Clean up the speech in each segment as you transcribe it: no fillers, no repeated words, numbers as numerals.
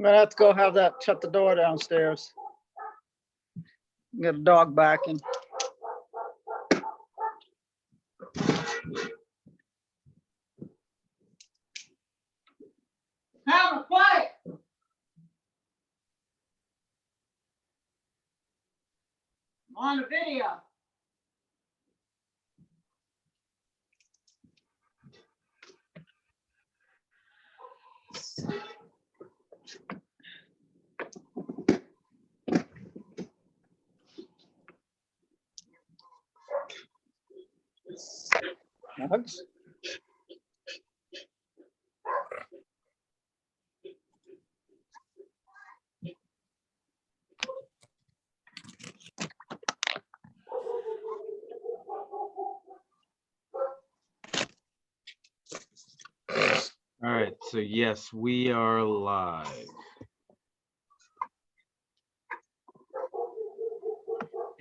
I'm gonna have to go have that, shut the door downstairs. Get a dog barking. Hannah, quiet. On the video. Hugs. All right, so yes, we are live.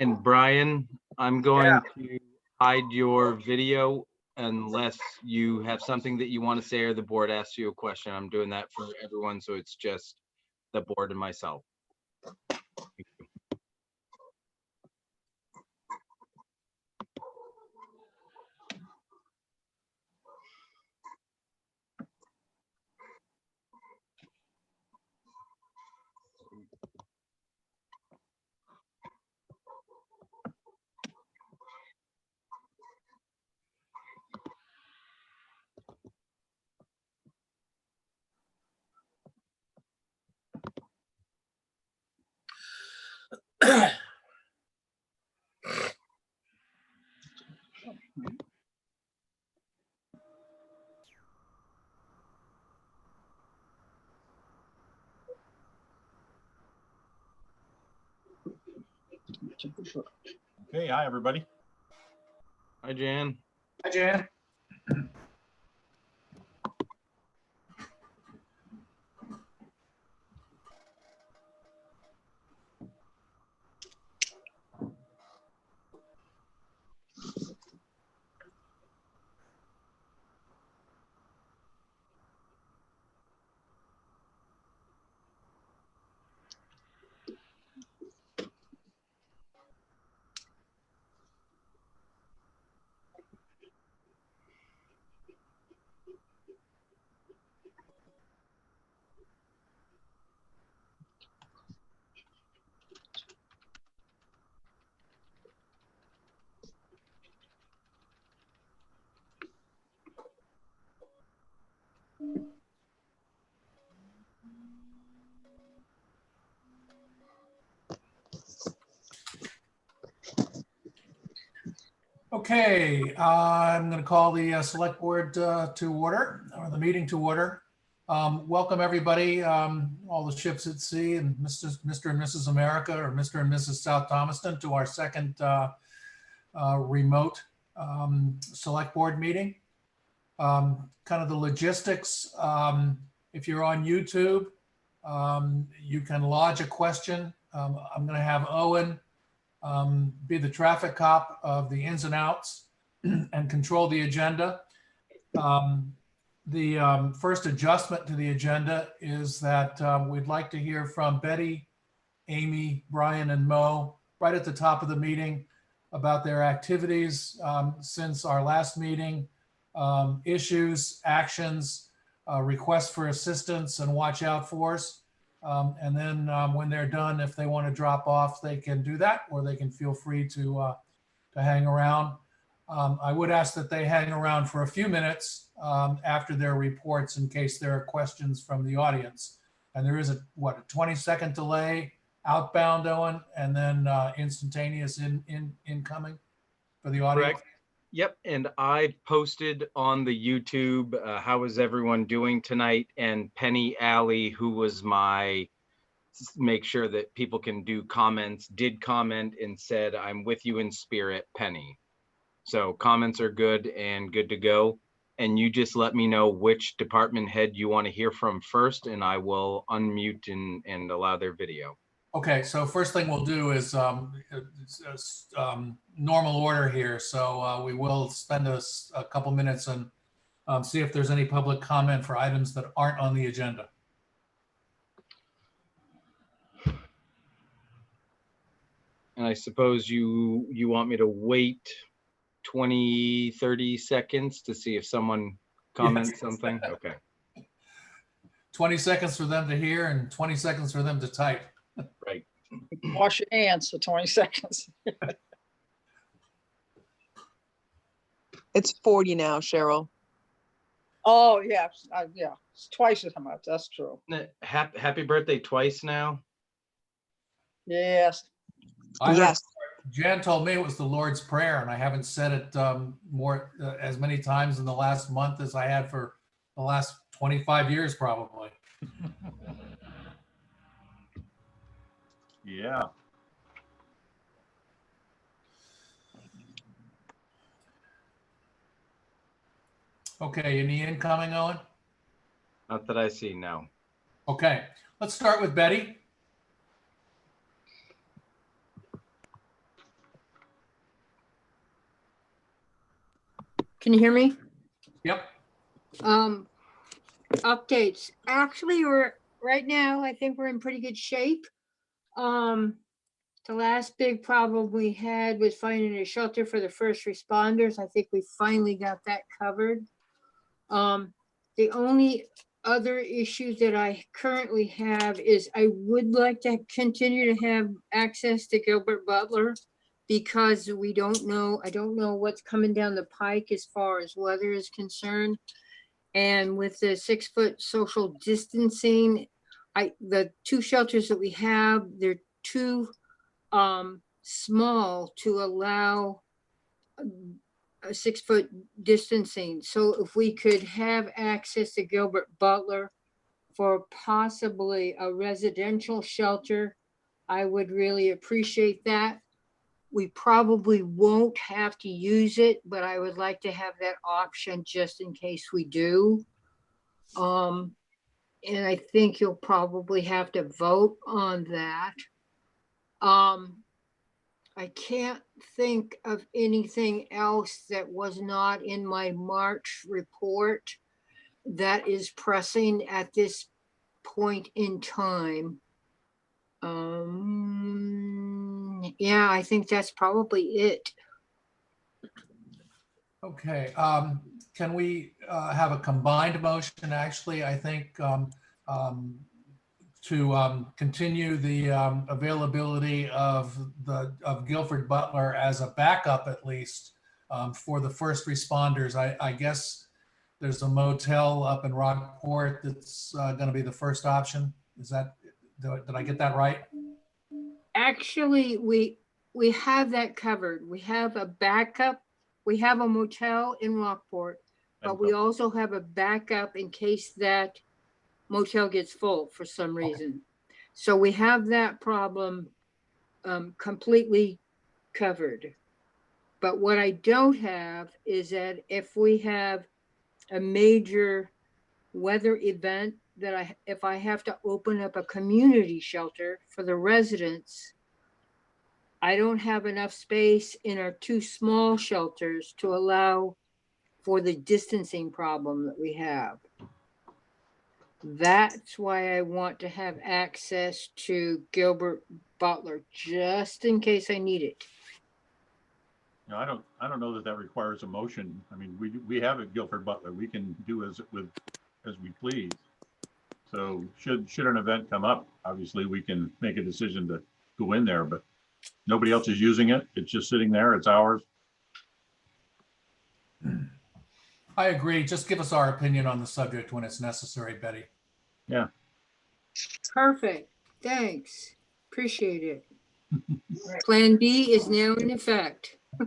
And Brian, I'm going to hide your video unless you have something that you want to say or the board asks you a question. I'm doing that for everyone, so it's just the board and myself. Okay, hi everybody. Hi, Jan. Hi Jan. Okay, I'm going to call the select board to order, or the meeting to order. Welcome everybody, all the ships at sea and Mr. and Mrs. America, or Mr. and Mrs. South Thomaston, to our second remote select board meeting. Kind of the logistics, if you're on YouTube, you can lodge a question. I'm going to have Owen be the traffic cop of the ins and outs and control the agenda. The first adjustment to the agenda is that we'd like to hear from Betty, Amy, Brian, and Mo right at the top of the meeting about their activities since our last meeting, issues, actions, requests for assistance, and watch out for us. And then when they're done, if they want to drop off, they can do that, or they can feel free to hang around. I would ask that they hang around for a few minutes after their reports in case there are questions from the audience. And there is a 20-second delay outbound, Owen, and then instantaneous incoming for the audience. Correct. Yep, and I posted on the YouTube, how is everyone doing tonight? And Penny Alley, who was my make sure that people can do comments, did comment and said, I'm with you in spirit, Penny. So comments are good and good to go. And you just let me know which department head you want to hear from first, and I will unmute and allow their video. Okay, so first thing we'll do is normal order here. So we will spend a couple minutes and see if there's any public comment for items that aren't on the agenda. And I suppose you want me to wait 20, 30 seconds to see if someone comments something? Okay. 20 seconds for them to hear and 20 seconds for them to type. Right. Wash your hands for 20 seconds. It's 40 now, Cheryl. Oh, yeah, yeah, it's twice as much, that's true. Happy birthday twice now. Yes, I heard Yes. Jan told me it was the Lord's Prayer, and I haven't said it as many times in the last month as I had for the last 25 years, probably. Yeah. Okay, any incoming, Owen? Not that I see, no. Okay, let's start with Betty. Can you hear me? Yep. Updates. Actually, right now, I think we're in pretty good shape. The last big problem we had was finding a shelter for the first responders. I think we finally got that covered. The only other issue that I currently have is I would like to continue to have access to Gilbert Butler, because I don't know what's coming down the pike as far as weather is concerned. And with the 6-foot social distancing, the two shelters that we have, they're too small to allow a 6-foot distancing. So if we could have access to Gilbert Butler for possibly a residential shelter, I would really appreciate that. We probably won't have to use it, but I would like to have that option just in case we do. And I think you'll probably have to vote on that. I can't think of anything else that was not in my March report that is pressing at this point in time. Yeah, I think that's probably it. Okay, can we have a combined motion, actually, I think, to continue the availability of Guilford Butler as a backup, at least, for the first responders. I guess there's a motel up in Rockport that's going to be the first option. Did I get that right? Actually, we have that covered. We have a backup. We have a motel in Rockport, but we also have a backup in case that motel gets full for some reason. So we have that problem completely covered. But what I don't have is that if we have a major weather event, that if I have to open up a community shelter for the residents, I don't have enough space in our two small shelters to allow for the distancing problem that we have. That's why I want to have access to Gilbert Butler, just in case I need it. No, I don't know that requires a motion. I mean, we have a Guilford Butler. We can do as we please. So should an event come up, obviously we can make a decision to go in there, but nobody else is using it. It's just sitting there. It's ours. I agree. Just give us our opinion on the subject when it's necessary, Betty. Yeah. Perfect. Thanks. Appreciate it. Plan B is now in effect. There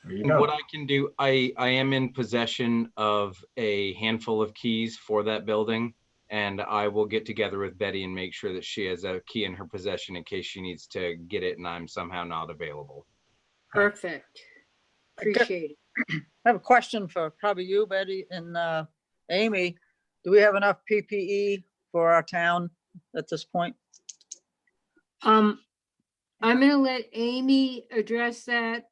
you And go. what I can do, I am in possession of a handful of keys for that building, and I will get together with Betty and make sure that she has a key in her possession in case she needs to get it and I'm somehow not available. Perfect. Appreciate it. I have a question for probably you, Betty, and Amy. Do we have enough PPE for our town at this point? I'm gonna let Amy address that.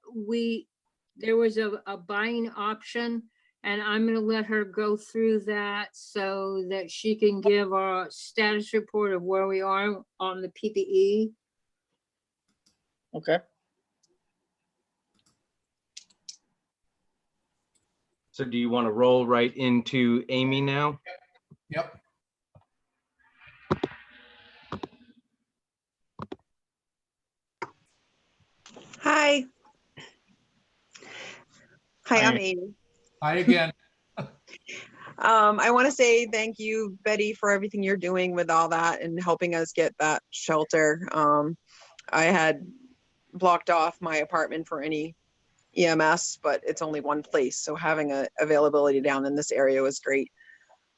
There was a buying option, and I'm gonna let her go through that so that she can give a status report of where we are on the PPE. Okay. So do you want to roll right into Amy now? Yep. Hi. Hi, I'm Hi. Amy. Hi again. I want to say thank you, Betty, for everything you're doing with all that and helping us get that shelter. I had blocked off my apartment for any EMS, but it's only one place. So having a availability down in this area was great.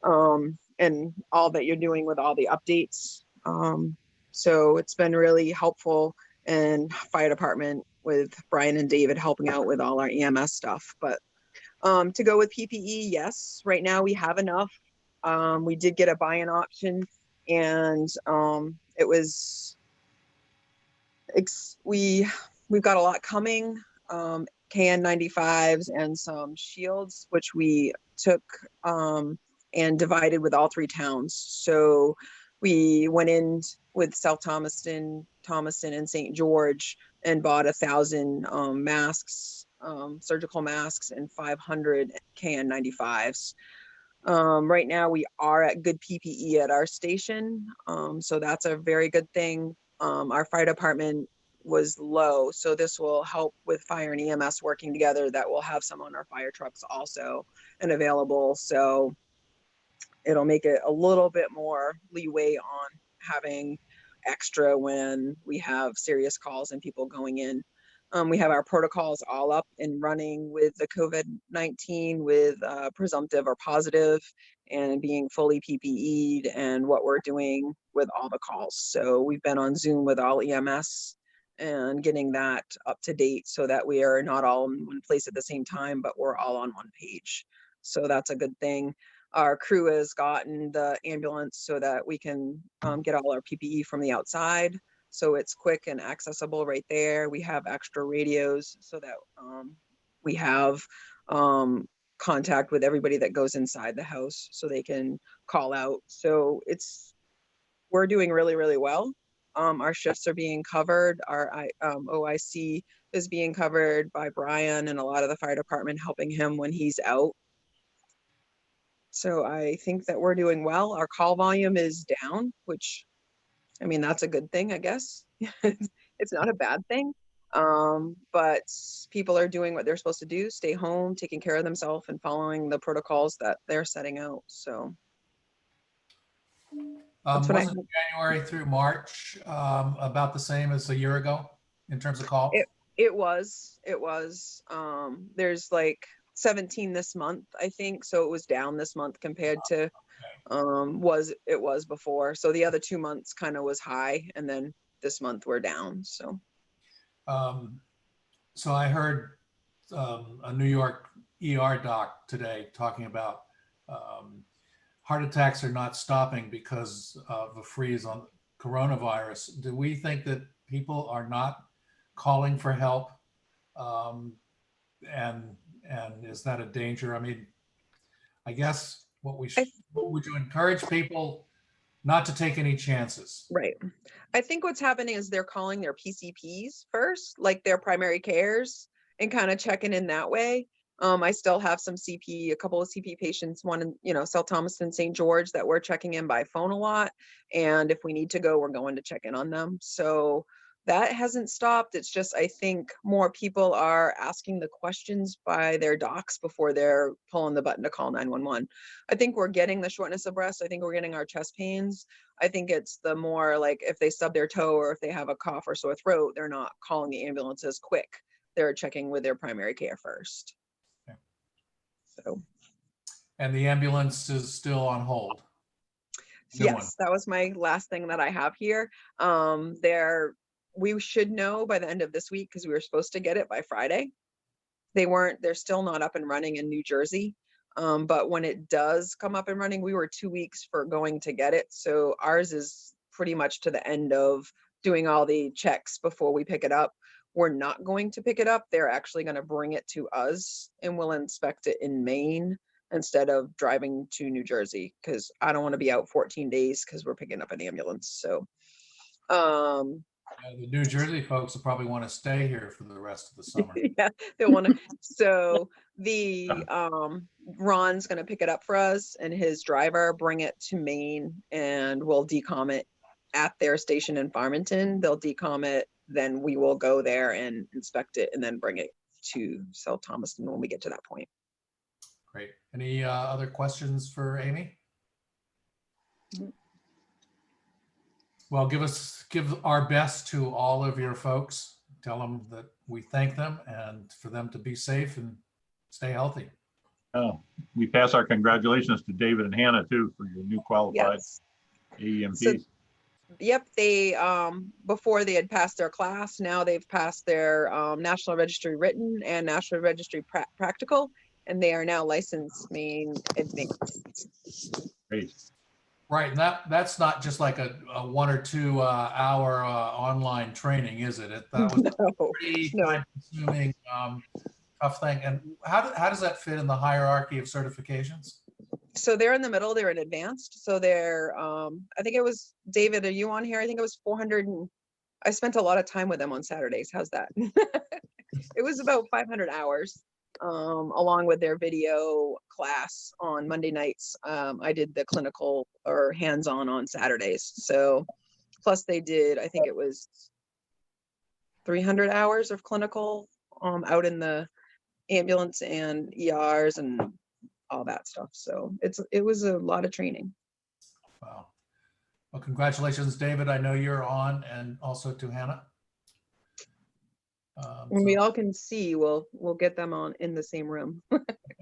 And all that you're doing with all the updates. So it's been really helpful, and fire department with Brian and David helping out with all our EMS stuff. But to go with PPE, yes, right now we have enough. We did get a buy-in option, and it was we've got a lot coming. KN95s and some shields, which we took and divided with all 3 towns. So we went in with South Thomaston, and St. George and bought 1,000 masks, surgical masks, and 500 KN95s. Right now we are at good PPE at our station. So that's a very good thing. Our fire department was low, so this will help with fire and EMS working together. That will have some on our fire trucks also and available. So it'll make it a little bit more leeway on having extra when we have serious calls and people going in. We have our protocols all up and running with the COVID-19 with presumptive or positive and being fully PPE'd and what we're doing with all the calls. So we've been on Zoom with all EMS and getting that up to date so that we are not all in one place at the same time, but we're all on one page. So that's a good thing. Our crew has gotten the ambulance so that we can get all our PPE from the outside. So it's quick and accessible right there. We have extra radios so that we have contact with everybody that goes inside the house so they can call out. So we're doing really, really well. Our shifts are being covered. Our OIC is being covered by Brian and a lot of the fire department helping him when he's out. So I think that we're doing well. Our call volume is down, which, I mean, that's a good thing, I guess. It's not a bad thing. But people are doing what they're supposed to do, stay home, taking care of themselves and following the protocols that they're setting out. So that's what I Wasn't January through March about the same as a year ago in terms of calls? It was. There's like 17 this month, I think. So it was down this month compared to it was before. So the other 2 months kind of was high, and then this month we're down. So So I heard a New York ER doc today talking about heart attacks are not stopping because of a freeze on coronavirus. Do we think that people are not calling for help? And is that a danger? I mean, I guess would you encourage people not to take any chances? right. I think what's happening is they're calling their PCPs first, like their primary cares, and kind of checking in that way. I still have a couple of CP patients, one in, South Thomas and St. George, that we're checking in by phone a lot. And if we need to go, we're going to check in on them. So that hasn't stopped. It's just, I think more people are asking the questions by their docs before they're pulling the button to call 911. I think we're getting the shortness of breath. I think we're getting our chest pains. I think it's the more like if they stub their toe or if they have a cough or sore throat, they're not calling the ambulance as quick. They're checking with their primary care first. Okay. So. And the ambulance is still on hold? Yes, that was my last thing that I have here. We should know by the end of this week because we were supposed to get it by Friday. They're still not up and running in New Jersey. But when it does come up and running, we were 2 weeks for going to get it. So ours is pretty much to the end of doing all the checks before we pick it up. We're not going to pick it up. They're actually going to bring it to us and we'll inspect it in Maine instead of driving to New Jersey because I don't want to be out 14 days because we're picking up an ambulance. So The New Jersey folks will probably want to stay here for the rest of the summer. Yeah, they want to. So the Ron's going to pick it up for us, and his driver bring it to Maine, and we'll decom it at their station in Farmington. They'll decom it, then we will go there and inspect it, and then bring it to South Thomaston when we get to that point. Great. Any other questions for Amy? Well, give our best to all of your folks. Tell them that we thank them and for them to be safe and stay healthy. Oh, we pass our congratulations to David and Hannah too for your new qualified Yes. AEMTs. Yep, they before they had passed their class, now they've passed their National Registry written and National Registry practical, and they are now licensed Maine advanced. Great. Right, and that's not just like a 1 or 2 hour online training, is it? That was No, pretty no. time-consuming, tough thing. And how does that fit in the hierarchy of certifications? So they're in the middle, they're in advanced. So they're, I think it was, David, are you on here? I think it was 400 and I spent a lot of time with them on Saturdays. How's that? It was about 500 hours, along with their video class on Monday nights. I did the clinical or hands-on Saturdays. So plus they did, I think it was 300 hours of clinical out in the ambulance and ERs and all that stuff. So it was a lot of training. Wow. Well, congratulations, David. I know you're on, and also to Hannah. When we So- all can see, we'll get them on in the same room.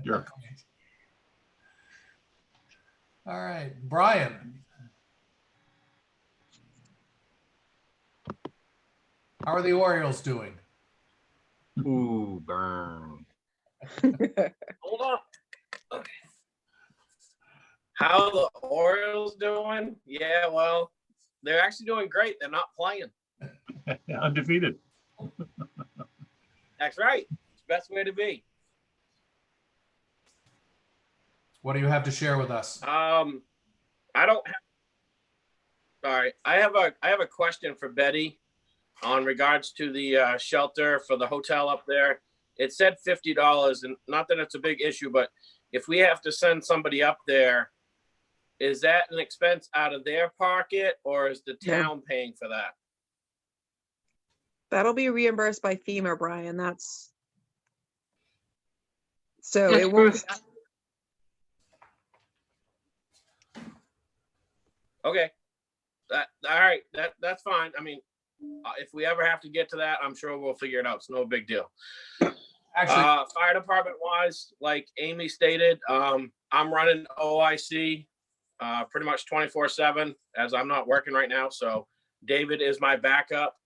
Sure. All right, Brian. How are the Orioles doing? Ooh, burn. Hold on. Okay. How the Orioles doing? Yeah, well, they're actually doing great. They're not playing. Undefeated. That's right. It's the best way to be. What do you have to share with us? I don't have. Sorry, I have a question for Betty on regards to the shelter for the hotel up there. It said $50, and not that it's a big issue, but if we have to send somebody up there, is that an expense out of their pocket, or is the No. town paying for that? That'll be reimbursed by FEMA, Brian. So That's it won't. perfect. Okay. All right. That's fine. I mean, if we ever have to get to that, I'm sure we'll figure it out. It's no big deal. Actually, Fire department wise, like Amy stated, I'm running OIC pretty much 24/7 as I'm not working right now. So David is my backup.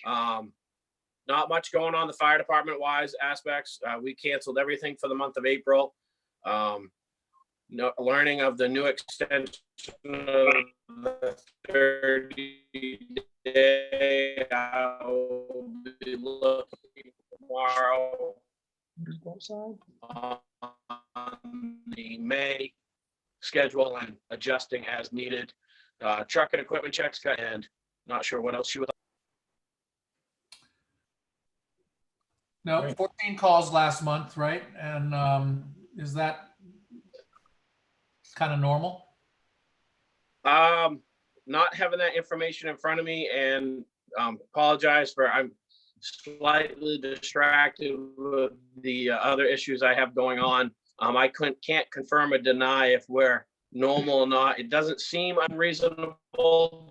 Not much going on the fire department wise aspects. We canceled everything for the month of April. Learning of the new extension of the 30-day. I'll be looking tomorrow on the May schedule and adjusting as needed. Truck and equipment checks, and not sure what else you would. no, 14 calls last month, right? And is that kind of normal? Not having that information in front of me, and apologize for I'm slightly distracted with the other issues I have going on. I can't confirm or deny if we're normal or not. It doesn't seem unreasonable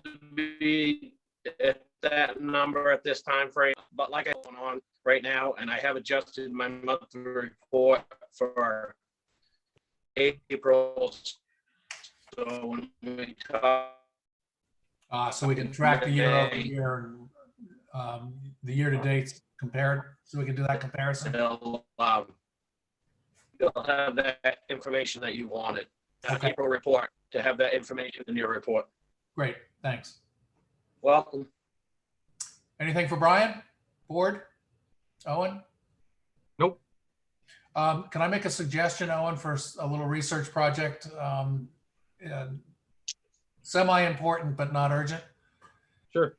to be at that number at this time frame, but like I'm going on right now, and I have adjusted my monthly report for April. So when we talk, So we can track the year over year, the year to date compared, so we can do that comparison. you'll have that information that you wanted. Okay. April report, to have that information in your report. Great, thanks. Welcome. Anything for Brian? Board? Owen? Nope. Can I make a suggestion, Owen, for a little research project? Semi-important, but not urgent. Sure.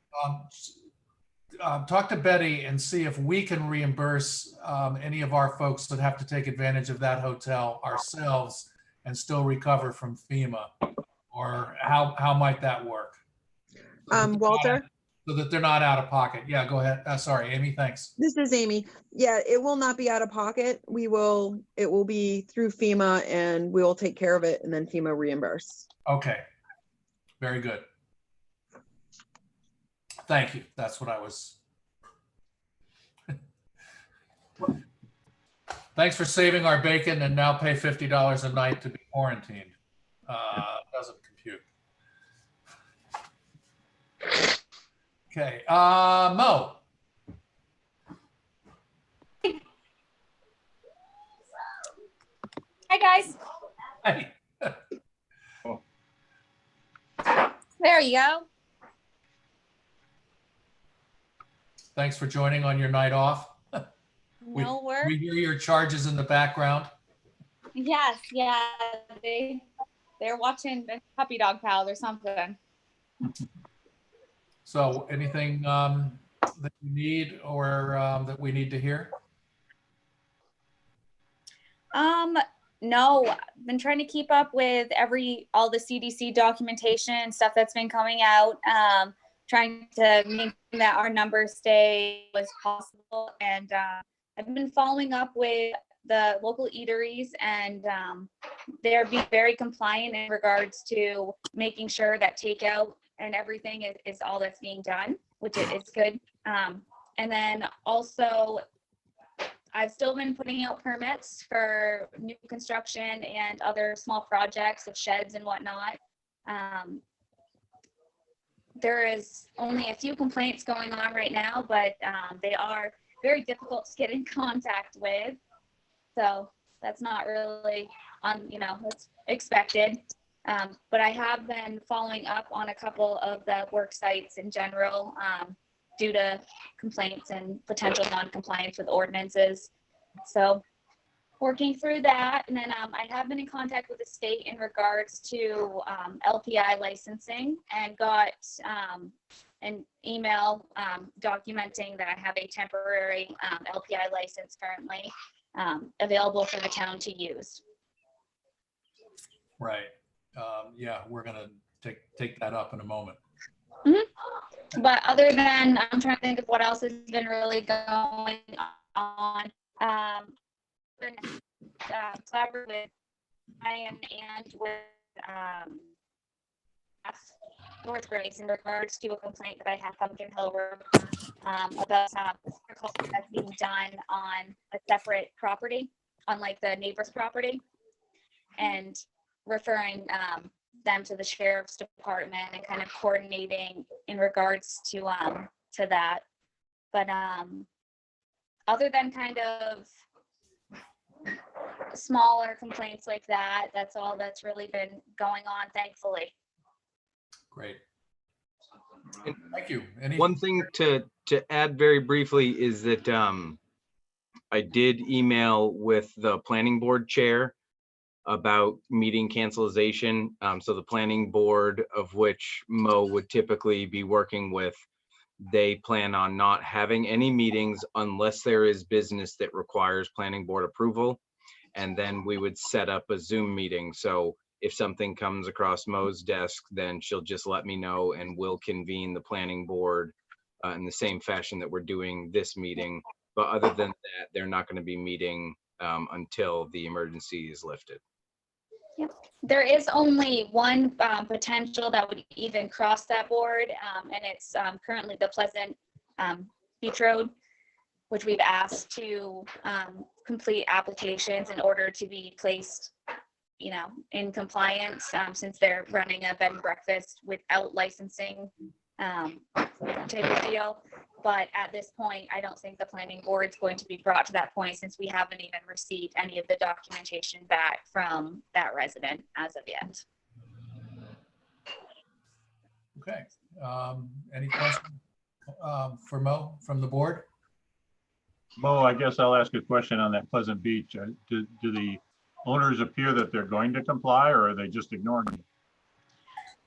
talk to Betty and see if we can reimburse any of our folks that have to take advantage of that hotel ourselves and still recover from FEMA, or how might that work? Walter, So that they're not out of pocket. Yeah, go ahead. Sorry, Amy, thanks. this is Amy. Yeah, it will not be out of pocket. It will be through FEMA and we will take care of it and then FEMA reimburse. Okay, very good. Thank you. That's what I was. Thanks for saving our bacon and now pay $50 a night to be quarantined. Doesn't compute. Okay, Mo. Hi, guys. Hey. There you go. Thanks for joining on your night off. No work. We hear your charges in the background. Yes, yeah. They're watching the Puppy Dog Pals or something. So anything that you need or that we need to hear? No, I've been trying to keep up with all the CDC documentation stuff that's been coming out. Trying to make that our numbers stay as possible. And I've been following up with the local eateries, and they're being very compliant in regards to making sure that takeout and everything is all that's being done, which is good. And then also, I've still been putting out permits for new construction and other small projects of sheds and whatnot. There is only a few complaints going on right now, but they are very difficult to get in contact with. So that's not really it's expected. But I have been following up on a couple of the work sites in general due to complaints and potential non-compliance with ordinances. So working through that. And then I have been in contact with the state in regards to LPI licensing, and got an email documenting that I have a temporary LPI license currently available for the town to use. Right. Yeah, we're gonna take that up in a moment. Mm-hmm. But other than, I'm trying to think of what else has been really going on. Collaborate with Ryan and with North Grace in regards to a complaint that I have Pumpkin Hill Road about agriculture that's being done on a separate property, on like the neighbor's property, and referring them to the sheriff's department and kind of coordinating in regards to that. But other than kind of smaller complaints like that, that's all that's really been going on, thankfully. Great. Thank you. One thing to add very briefly is that I did email with the planning board chair about meeting cancellation. So the planning board, of which Mo would typically be working with, they plan on not having any meetings unless there is business that requires planning board approval. And then we would set up a Zoom meeting. So if something comes across Mo's desk, then she'll just let me know and we'll convene the planning board in the same fashion that we're doing this meeting. But other than that, they're not going to be meeting until the emergency is lifted. Yep. There is only one potential that would even cross that board, and it's currently the Pleasant Beach Road, which we've asked to complete applications in order to be placed, in compliance, since they're running a bed and breakfast without licensing type of deal. But at this point, I don't think the planning board is going to be brought to that point, since we haven't even received any of the documentation back from that resident as of yet. Okay. Any questions for Mo from the board? Mo, I guess I'll ask a question on that Pleasant Beach. Do the owners appear that they're going to comply, or are they just ignoring you?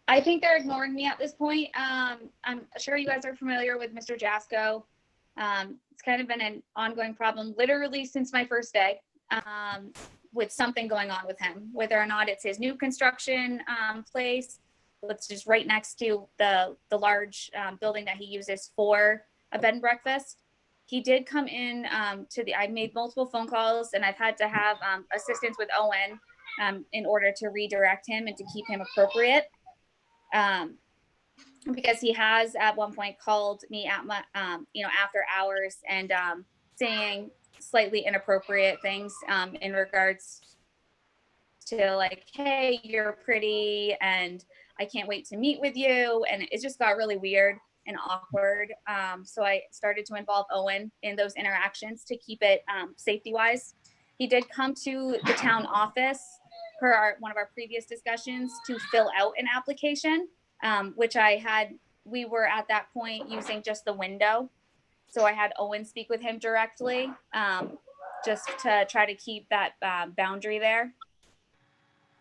I think they're ignoring me at this point. I'm sure you guys are familiar with Mr. Jasko. It's kind of been an ongoing problem literally since my first day, with something going on with him, whether or not it's his new construction place, which is right next to the large building that he uses for a bed and breakfast. He did come in I made multiple phone calls, and I've had to have assistance with Owen in order to redirect him and to keep him appropriate. Because he has at one point called me at my, after hours and saying slightly inappropriate things in regards to like, hey, you're pretty and I can't wait to meet with you. And it just got really weird and awkward. So I started to involve Owen in those interactions to keep it safety wise. He did come to the town office per one of our previous discussions to fill out an application, which we were at that point using just the window. So I had Owen speak with him directly, just to try to keep that boundary there.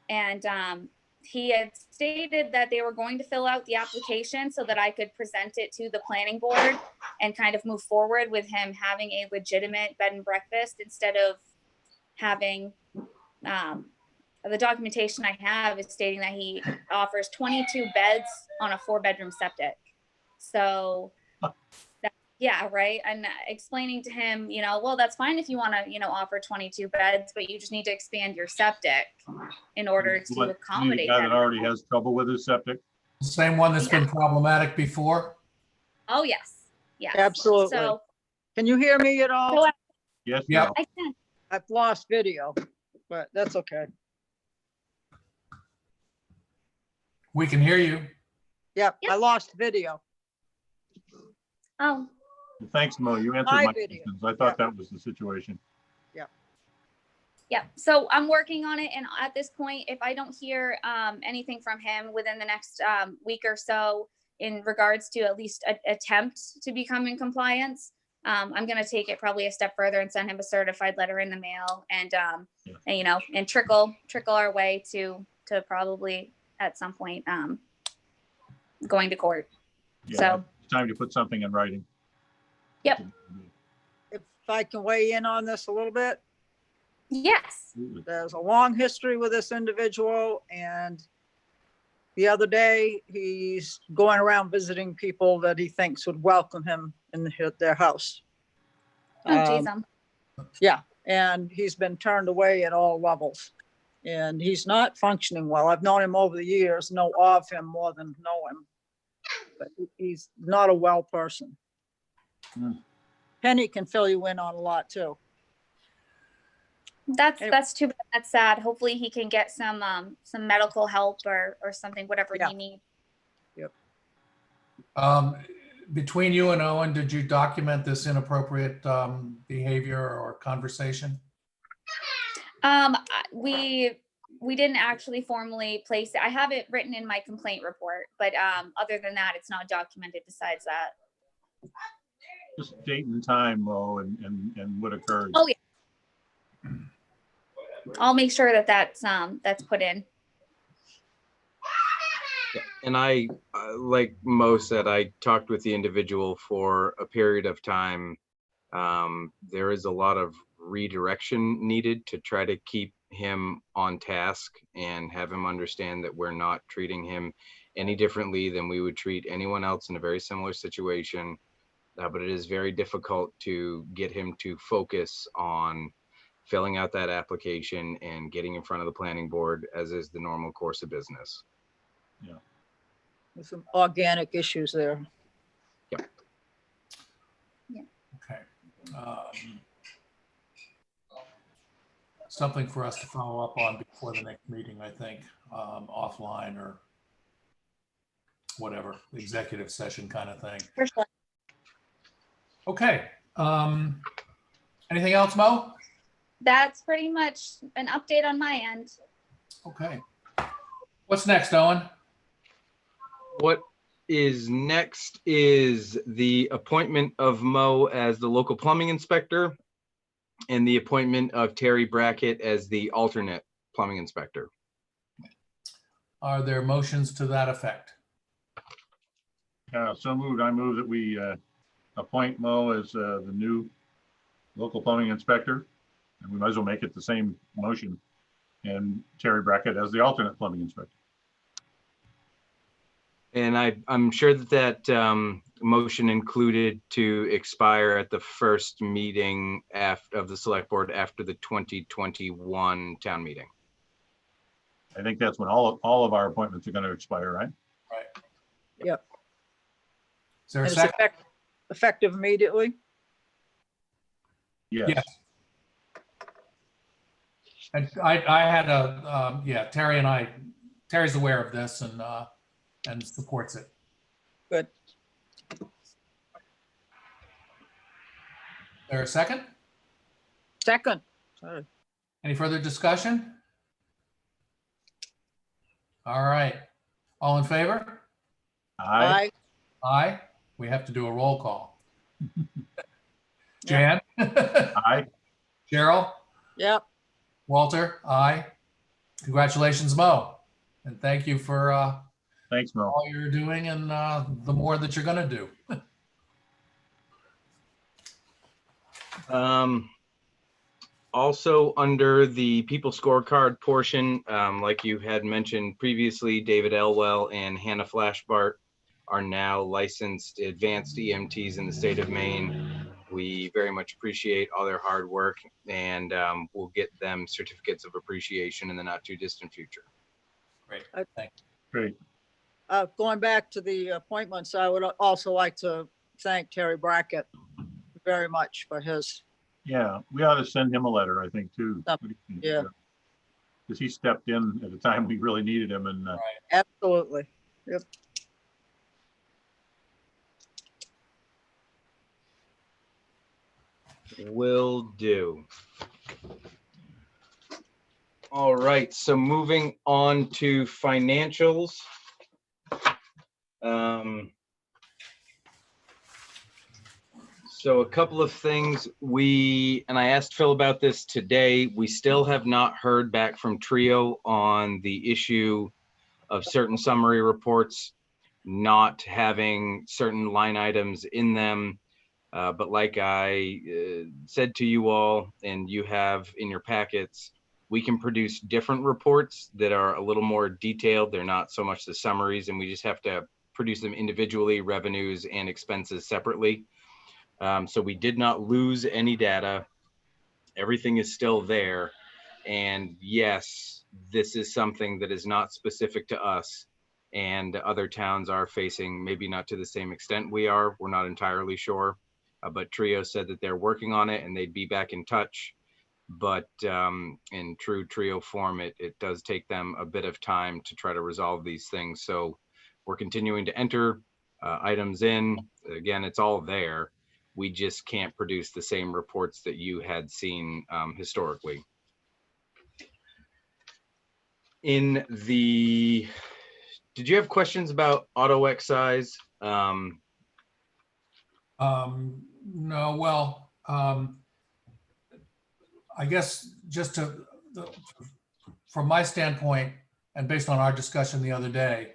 And he had stated that they were going to fill out the application so that I could present it to the planning board and kind of move forward with him having a legitimate bed and breakfast instead of having, the documentation I have is stating that he offers 22 beds on a 4-bedroom septic. So yeah, right. And explaining to him, well, that's fine if you want to, offer 22 beds, but you just need to expand your septic in order to accommodate that. that. It already has trouble with his septic. Same one that's been problematic before? Oh, yes. Yes. Absolutely. So Can you hear me at all? Yes. Yeah. no. I can. I've lost video, but that's okay. We can hear you. Yep, Yep. I lost video. Oh, Thanks, Mo. You answered My my video. questions. I thought that was the situation. yeah. So I'm working on it. And at this point, if I don't hear anything from him within the next week or so in regards to at least attempt to become in compliance, I'm going to take it probably a step further and send him a certified letter in the mail and and trickle our way to probably at some point going to court. Yeah, So it's time to put something in writing. Yep. If I can weigh in on this a little bit, yes. there's a long history with this individual, and the other day he's going around visiting people that he thinks would welcome him in their house. Oh, geez. Yeah, and he's been turned away at all levels, and he's not functioning well. I've known him over the years, know of him more than know him, but he's not a well person. Penny can fill you in on a lot too. That's too bad. That's sad. Hopefully he can get some medical help or something, whatever Yeah. he needs. Between you and Owen, did you document this inappropriate behavior or conversation? We didn't actually formally place it. I have it written in my complaint report, but other than that, it's not documented besides that. Just date and time, Mo, and what occurred. Oh, yeah. I'll make sure that that's put in. And I, like Mo said, I talked with the individual for a period of time. There is a lot of redirection needed to try to keep him on task and have him understand that we're not treating him any differently than we would treat anyone else in a very similar situation. But it is very difficult to get him to focus on filling out that application and getting in front of the planning board, as is the normal course of business. There's some organic issues there. Okay. Something for us to follow up on before the next meeting, I think, offline or whatever, executive session kind of thing. For sure. Okay. Anything else, Mo? That's pretty much an update on my end. Okay. What's next, Owen? What is next is the appointment of Mo as the local plumbing inspector and the appointment of Terry Brackett as the alternate plumbing inspector. Are there motions to that effect? So moved. I move that we appoint Mo as the new local plumbing inspector. And we might as well make it the same motion. And Terry Brackett as the alternate plumbing inspector. And I'm sure that motion included to expire at the first meeting of the select board after the 2021 town meeting. I think that's when all of our appointments are going to expire, right? Yep. Is there a And it's second? effective immediately. Yes. Yes. And I had yeah, Terry's aware of this and supports it. Good. There a second? Second. Sorry. Any further discussion? All right. All in favor? Aye. Aye. We have to do a roll call. Jan? Aye. Cheryl? Yep. Walter? Aye. Congratulations, Mo. And thank you for Thanks, Mo. all you're doing and the more that you're going to do. Also under the people scorecard portion, like you had mentioned previously, David Elwell and Hannah Flashbart are now licensed advanced EMTs in the state of Maine. We very much appreciate all their hard work, and we'll get them certificates of appreciation in the not too distant future. Great. Thank Great. Going back to the appointments, I would also like to thank Terry Brackett very much for his. Yeah, we ought to send him a letter, I think, too. Yeah. Because he stepped in at a time we really needed him, and Absolutely. Yep. Will do. All right, so moving on to financials. So a couple of things and I asked Phil about this today. We still have not heard back from Trio on the issue of certain summary reports not having certain line items in them. But like I said to you all, and you have in your packets, we can produce different reports that are a little more detailed. They're not so much the summaries, and we just have to produce them individually, revenues and expenses separately. So we did not lose any data. Everything is still there. And yes, this is something that is not specific to us, and other towns are facing, maybe not to the same extent we are. We're not entirely sure. But Trio said that they're working on it and they'd be back in touch. But in true Trio form, it does take them a bit of time to try to resolve these things. So we're continuing to enter items in. Again, it's all there. We just can't produce the same reports that you had seen historically. Did you have questions about auto excise? No, well, I guess just from my standpoint, and based on our discussion the other day,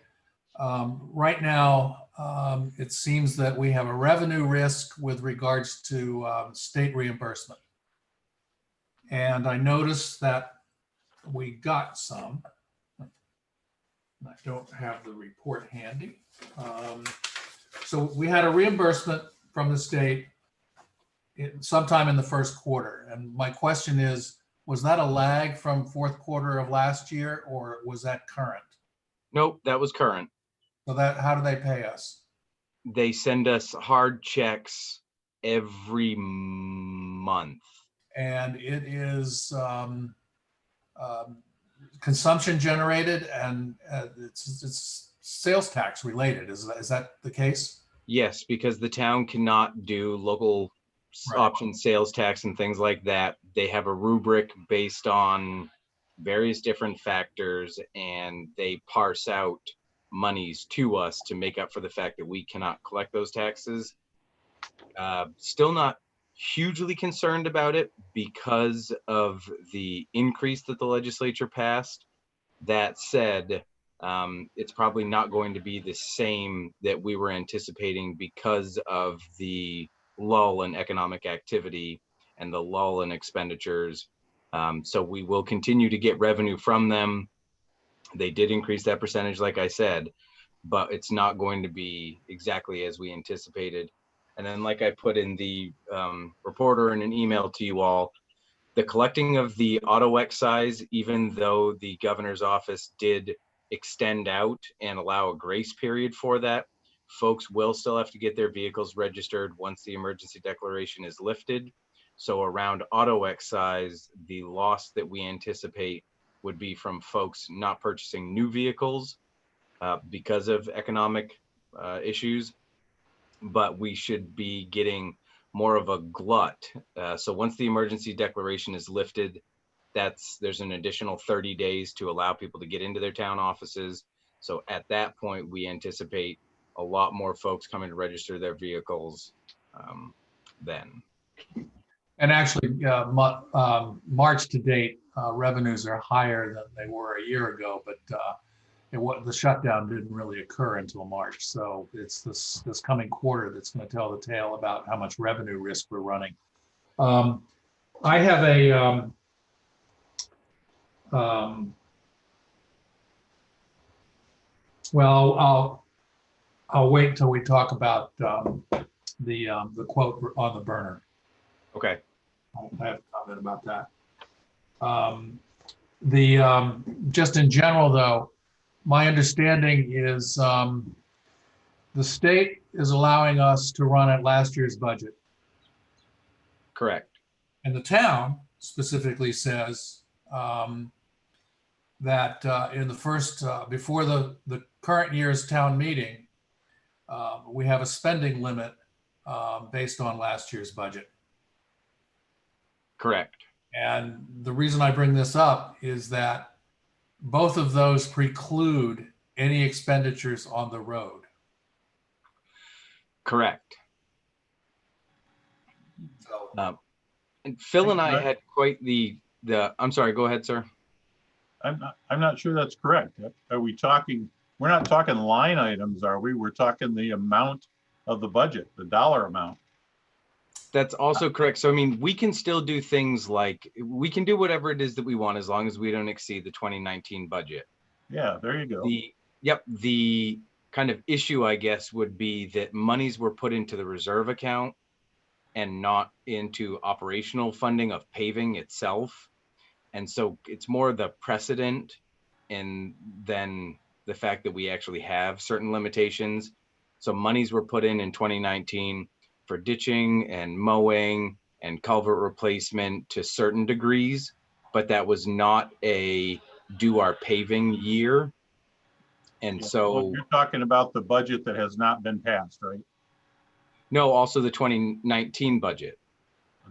right now, it seems that we have a revenue risk with regards to state reimbursement. And I noticed that we got some. I don't have the report handy. So we had a reimbursement from the state sometime in the first quarter. And my question is, was that a lag from fourth quarter of last year, or was that current? Nope, that was current. So how do they pay us? They send us hard checks every month. And it is consumption generated, and it's sales tax related. Is that the case? Yes, because the town cannot do local option sales tax and things like that. They have a rubric based on various different factors, and they parse out monies to us to make up for the fact that we cannot collect those taxes. Still not hugely concerned about it because of the increase that the legislature passed. That said, it's probably not going to be the same that we were anticipating because of the lull in economic activity and the lull in expenditures. So we will continue to get revenue from them. They did increase that percentage, like I said, but it's not going to be exactly as we anticipated. And then, like I put in the reporter in an email to you all, the collecting of the auto excise, even though the governor's office did extend out and allow a grace period for that, folks will still have to get their vehicles registered once the emergency declaration is lifted. So around auto excise, the loss that we anticipate would be from folks not purchasing new vehicles because of economic issues, but we should be getting more of a glut. So once the emergency declaration is lifted, there's an additional 30 days to allow people to get into their town offices. So at that point, we anticipate a lot more folks coming to register their vehicles then. And actually, March to date, revenues are higher than they were a year ago, but the shutdown didn't really occur until March. So it's this coming quarter that's going to tell the tale about how much revenue risk we're running. I have a well, I'll wait until we talk about the quote on the burner. Okay. I have a comment about that. Just in general, though, my understanding is the state is allowing us to run at last year's budget. Correct. And the town specifically says that in the first, before the current year's town meeting, we have a spending limit based on last year's budget. Correct. And the reason I bring this up is that both of those preclude any expenditures on the road. Correct. So, And Phil and I had quite the, I'm sorry, go ahead, sir. I'm not sure that's correct. Are we talking, we're not talking line items, are we? We're talking the amount of the budget, the dollar amount. That's also correct. So, I mean, we can still do things like, we can do whatever it is that we want as long as we don't exceed the 2019 budget. Yeah, there you go. The kind of issue, I guess, would be that monies were put into the reserve account and not into operational funding of paving itself. And so it's more the precedent and then the fact that we actually have certain limitations. So monies were put in 2019 for ditching and mowing and culvert replacement to certain degrees, but that was not a do our paving year. And Yeah, so well, you're talking about the budget that has not been passed, right? no, also the 2019 budget.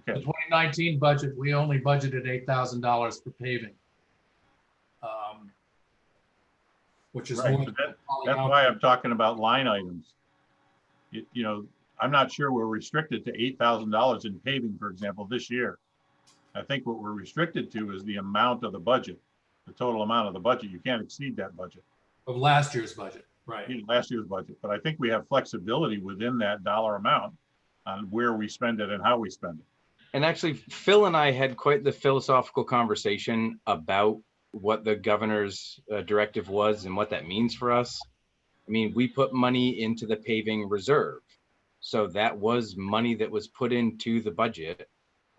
the Okay, 2019 budget, we only budgeted $8,000 for paving. Which is right. more But than that's why I'm talking about line items. You know, I'm not sure we're restricted to $8,000 in paving, for example, this year. I think what we're restricted to is the amount of the budget, the total amount of the budget. You can't exceed that budget, of last year's budget, right? last year's budget. But I think we have flexibility within that dollar amount on where we spend it and how we spend it. And actually, Phil and I had quite the philosophical conversation about what the governor's directive was and what that means for us. I mean, we put money into the paving reserve. So that was money that was put into the budget.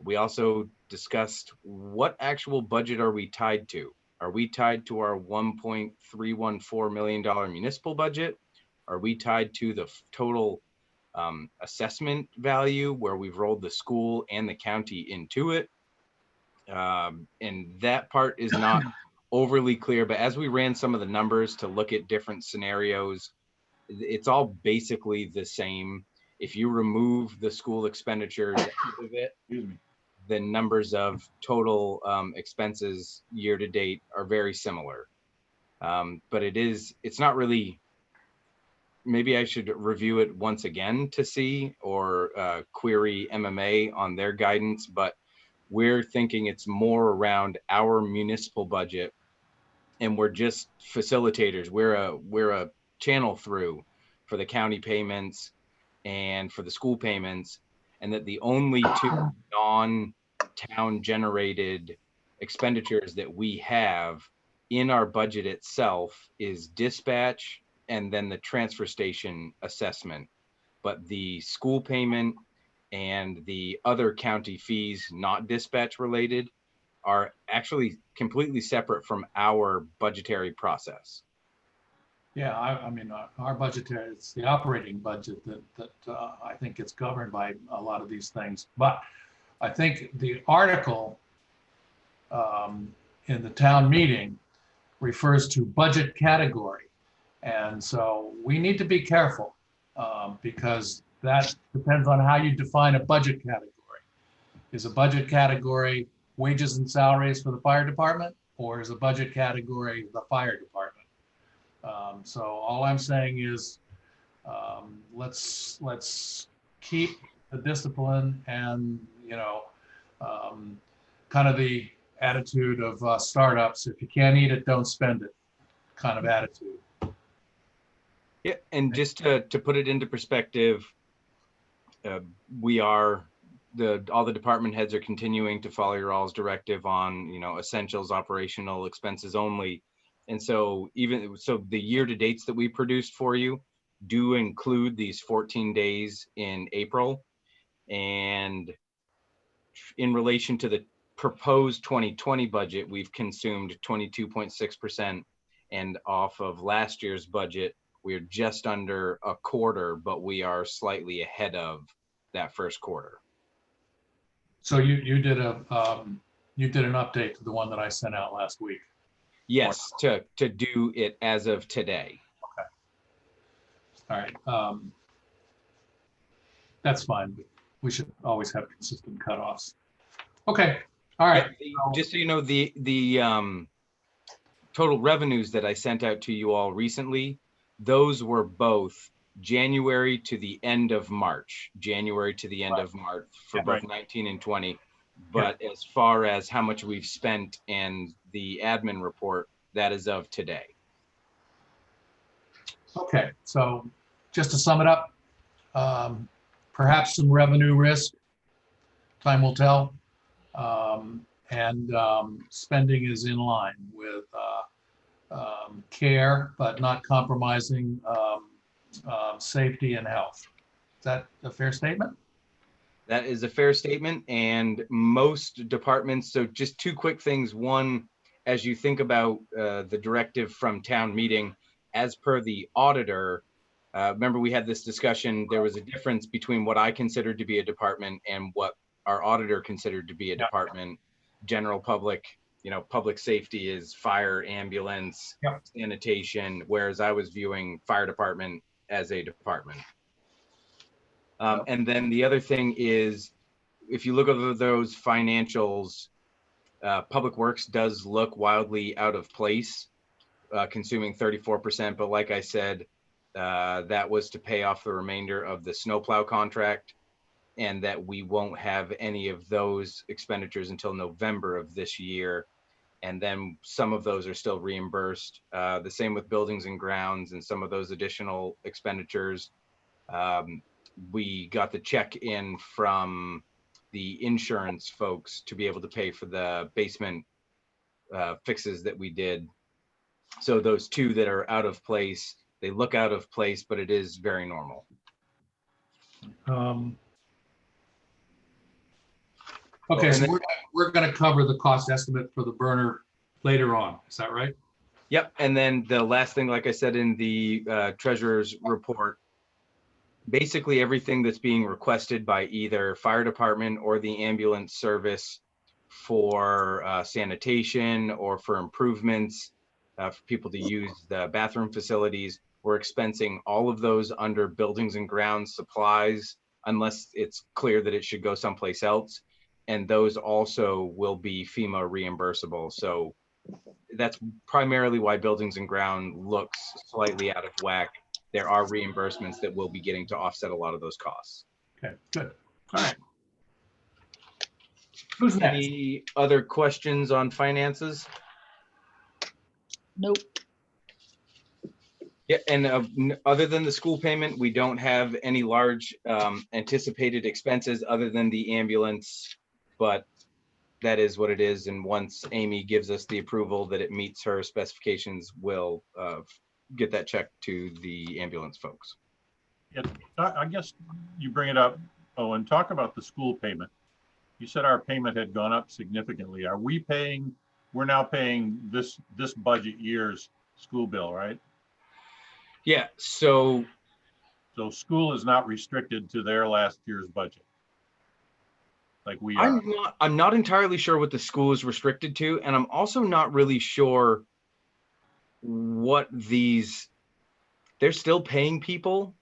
We also discussed what actual budget are we tied to? Are we tied to our $1.314 million municipal budget? Are we tied to the total assessment value where we've rolled the school and the county into it? And that part is not overly clear, but as we ran some of the numbers to look at different scenarios, it's all basically the same. If you remove the school expenditures out of it, Excuse me. the numbers of total expenses year to date are very similar. But it's not really, maybe I should review it once again to see, or query MMA on their guidance, but we're thinking it's more around our municipal budget and we're just facilitators. We're a channel through for the county payments and for the school payments, and that the only two non-town generated expenditures that we have in our budget itself is dispatch and then the transfer station assessment. But the school payment and the other county fees not dispatch related are actually completely separate from our budgetary process. Yeah, I mean, our budgetary, it's the operating budget that I think gets governed by a lot of these things. But I think the article in the town meeting refers to budget category. And so we need to be careful because that depends on how you define a budget category. Is a budget category wages and salaries for the fire department, or is a budget category the fire department? So all I'm saying is let's keep the discipline and, you know, kind of the attitude of startups. If you can't eat it, don't spend it kind of attitude. Yeah, and just to put it into perspective, we are all the department heads are continuing to follow your all's directive on, you know, essentials, operational expenses only. And so the year to dates that we produced for you do include these 14 days in April. And in relation to the proposed 2020 budget, we've consumed 22.6%, and off of last year's budget, we're just under a quarter, but we are slightly ahead of that first quarter. So you did an update to the one that I sent out last week. Yes, to do it as of today. Okay. All right. That's fine, but we should always have consistent cutoffs. Okay. All right. Just so you know, the total revenues that I sent out to you all recently, those were both January to the end of March, for both 19 and 20. But as far as how much we've spent and the admin report, that is of today. Okay, so just to sum it up, perhaps some revenue risk, time will tell, and spending is in line with care, but not compromising safety and health. Is that a fair statement? That is a fair statement, and most departments, so just two quick things. One, as you think about the directive from town meeting, as per the auditor, remember we had this discussion, there was a difference between what I considered to be a department and what our auditor considered to be a department. General public, you know, public safety is fire, ambulance, sanitation, whereas I was viewing fire department as a department. And then the other thing is, if you look at those financials, Public Works does look wildly out of place, consuming 34%. But like I said, that was to pay off the remainder of the snowplow contract, and that we won't have any of those expenditures until November of this year. And then some of those are still reimbursed. The same with buildings and grounds and some of those additional expenditures. We got the check in from the insurance folks to be able to pay for the basement fixes that we did. So those two that are out of place, they look out of place, but it is very normal. Okay, so we're going to cover the cost estimate for the burner later on. Is that right? Yep. And then the last thing, like I said in the treasurer's report, basically everything that's being requested by either fire department or the ambulance service for sanitation or for improvements for people to use the bathroom facilities, we're expensing all of those under buildings and grounds supplies, unless it's clear that it should go someplace else. And those also will be FEMA reimbursable. So that's primarily why buildings and ground looks slightly out of whack. There are reimbursements that we'll be getting to offset a lot of those costs. Okay, good. All right. Who's next? Any other questions on finances? Nope. Yeah, and other than the school payment, we don't have any large anticipated expenses other than the ambulance. But that is what it is. And once Amy gives us the approval that it meets her specifications, we'll get that check to the ambulance folks. I guess you bring it up, oh, and talk about the school payment. You said our payment had gone up significantly. Are we paying, we're now paying this budget year's school bill, right? Yeah, so So school is not restricted to their last year's budget. Like we are. I'm not entirely sure what the school is restricted to, and I'm also not really sure what they're still paying people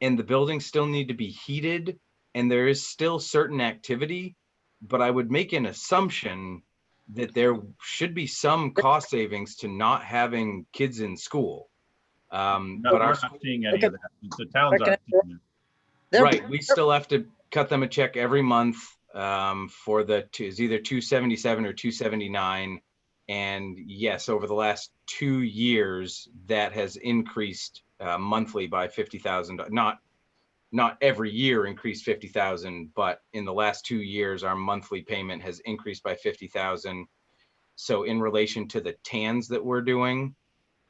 and the buildings still need to be heated and there is still certain activity, but I would make an assumption that there should be some cost savings to not having kids in school. No, But we're our not seeing any of that. The towns Okay. aren't seeing it. They're- right, we still have to cut them a check every month for it's either 277 or 279. And yes, over the last 2 years, that has increased monthly by $50,000. Not every year increased 50,000, but in the last 2 years, our monthly payment has increased by 50,000. So in relation to the TANs that we're doing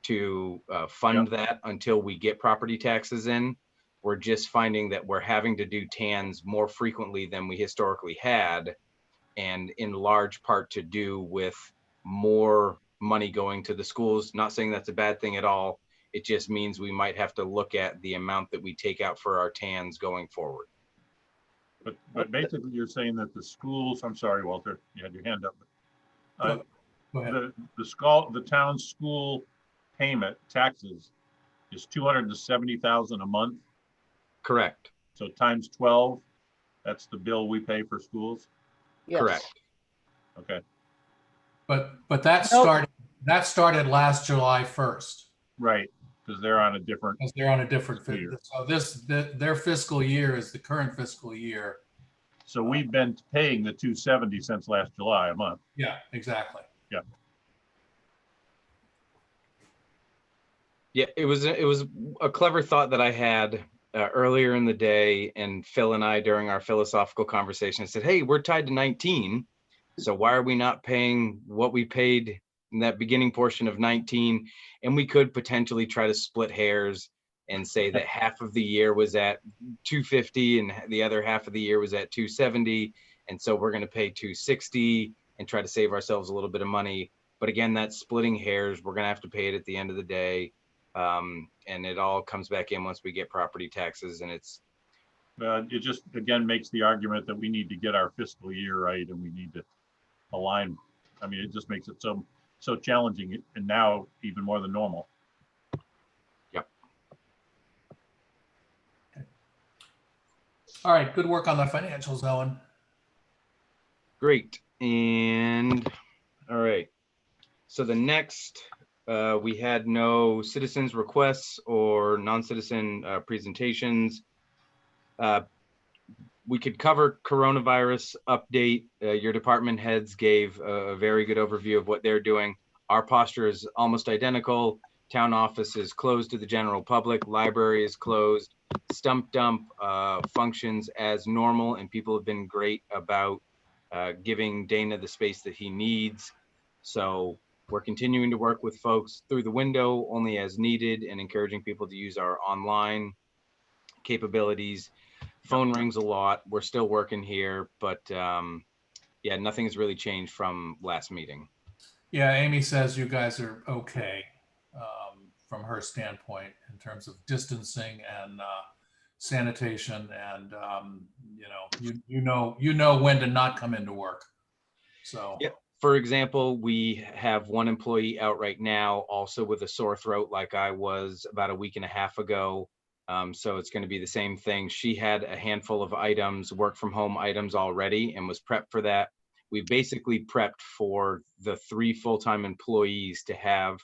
to fund that until we get property taxes in, we're just finding that we're having to do TANs more frequently than we historically had, and in large part to do with more money going to the schools. Not saying that's a bad thing at all. It just means we might have to look at the amount that we take out for our TANs going forward. But basically you're saying that the schools, I'm sorry, Walter, you had your hand up. Go ahead. The town school payment taxes is 270,000 a month. Correct. So times 12, that's the bill we pay for schools. Yes. Correct. Okay, But that Nope. started last July 1st. right, because they're on a different, Because they're on a different, Year. so their fiscal year is the current fiscal year. so we've been paying the 270 since last July a month. Yeah, exactly. Yeah, it was a clever thought that I had earlier in the day, and Phil and I during our philosophical conversation said, "Hey, we're tied to 19, so why are we not paying what we paid in that beginning portion of 19?" And we could potentially try to split hairs and say that half of the year was at 250 and the other half of the year was at 270, and so we're going to pay 260 and try to save ourselves a little bit of money. But again, that's splitting hairs. We're going to have to pay it at the end of the day. And it all comes back in once we get property taxes, and it just, again, makes the argument that we need to get our fiscal year right and we need to align. I mean, it just makes it so challenging, and now even more than normal. Yep. All right, good work on the financials, Owen. Great. And all right. So the next, we had no citizens requests or non-citizen presentations. We could cover coronavirus update. Your department heads gave a very good overview of what they're doing. Our posture is almost identical. Town office is closed to the general public. Library is closed. Stump dump functions as normal, and people have been great about giving Dana the space that he needs. So we're continuing to work with folks through the window only as needed and encouraging people to use our online capabilities. Phone rings a lot. We're still working here, but yeah, nothing has really changed from last meeting. Yeah, Amy says you guys are okay from her standpoint in terms of distancing and sanitation, and you know when to not come into work. So. Yep. For example, we have one employee out right now also with a sore throat like I was about a week and a half ago. So it's going to be the same thing. She had a handful of items, work from home items already, and was prepped for that. We basically prepped for the 3 full-time employees to have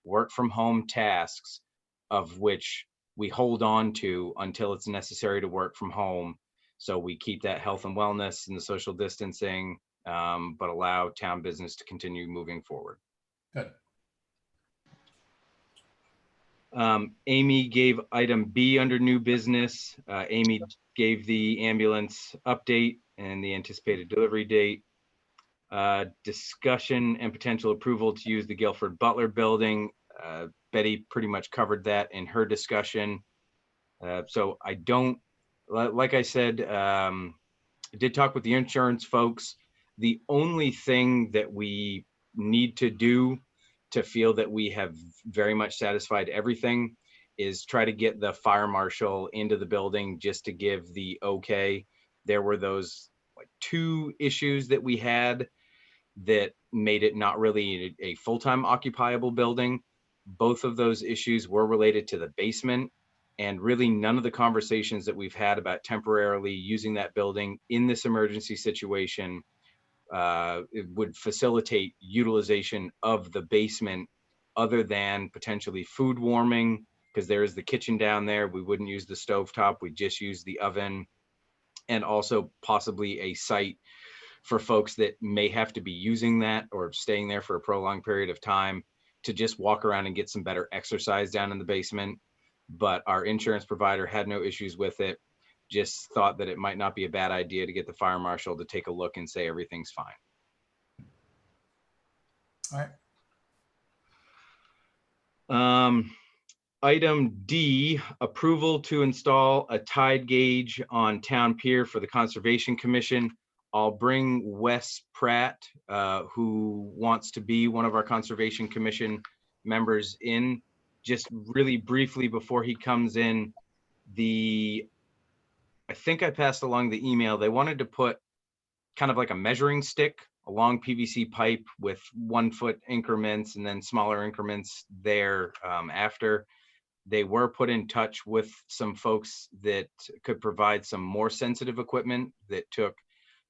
work from home tasks, of which we hold on to until it's necessary to work from home. So we keep that health and wellness and the social distancing, but allow town business to continue moving forward. Good. Amy gave item B under new business. Amy gave the ambulance update and the anticipated delivery date. Discussion and potential approval to use the Guilford Butler building. Betty pretty much covered that in her discussion. So I don't, like I said, I did talk with the insurance folks. The only thing that we need to do to feel that we have very much satisfied everything is try to get the fire marshal into the building just to give the okay. There were those like 2 issues that we had that made it not really a full-time occupiable building. Both of those issues were related to the basement, and really none of the conversations that we've had about temporarily using that building in this emergency situation it would facilitate utilization of the basement other than potentially food warming, because there is the kitchen down there. We wouldn't use the stovetop, we just use the oven, and also possibly a site for folks that may have to be using that or staying there for a prolonged period of time to just walk around and get some better exercise down in the basement. But our insurance provider had no issues with it, just thought that it might not be a bad idea to get the fire marshal to take a look and say everything's fine. All right. Item D, approval to install a tide gauge on Town Pier for the Conservation Commission. I'll bring Wes Pratt, who wants to be one of our Conservation Commission members in. Just really briefly before he comes in, I think I passed along the email. They wanted to put kind of like a measuring stick, a long PVC pipe with 1 foot increments and then smaller increments there after. They were put in touch with some folks that could provide some more sensitive equipment that took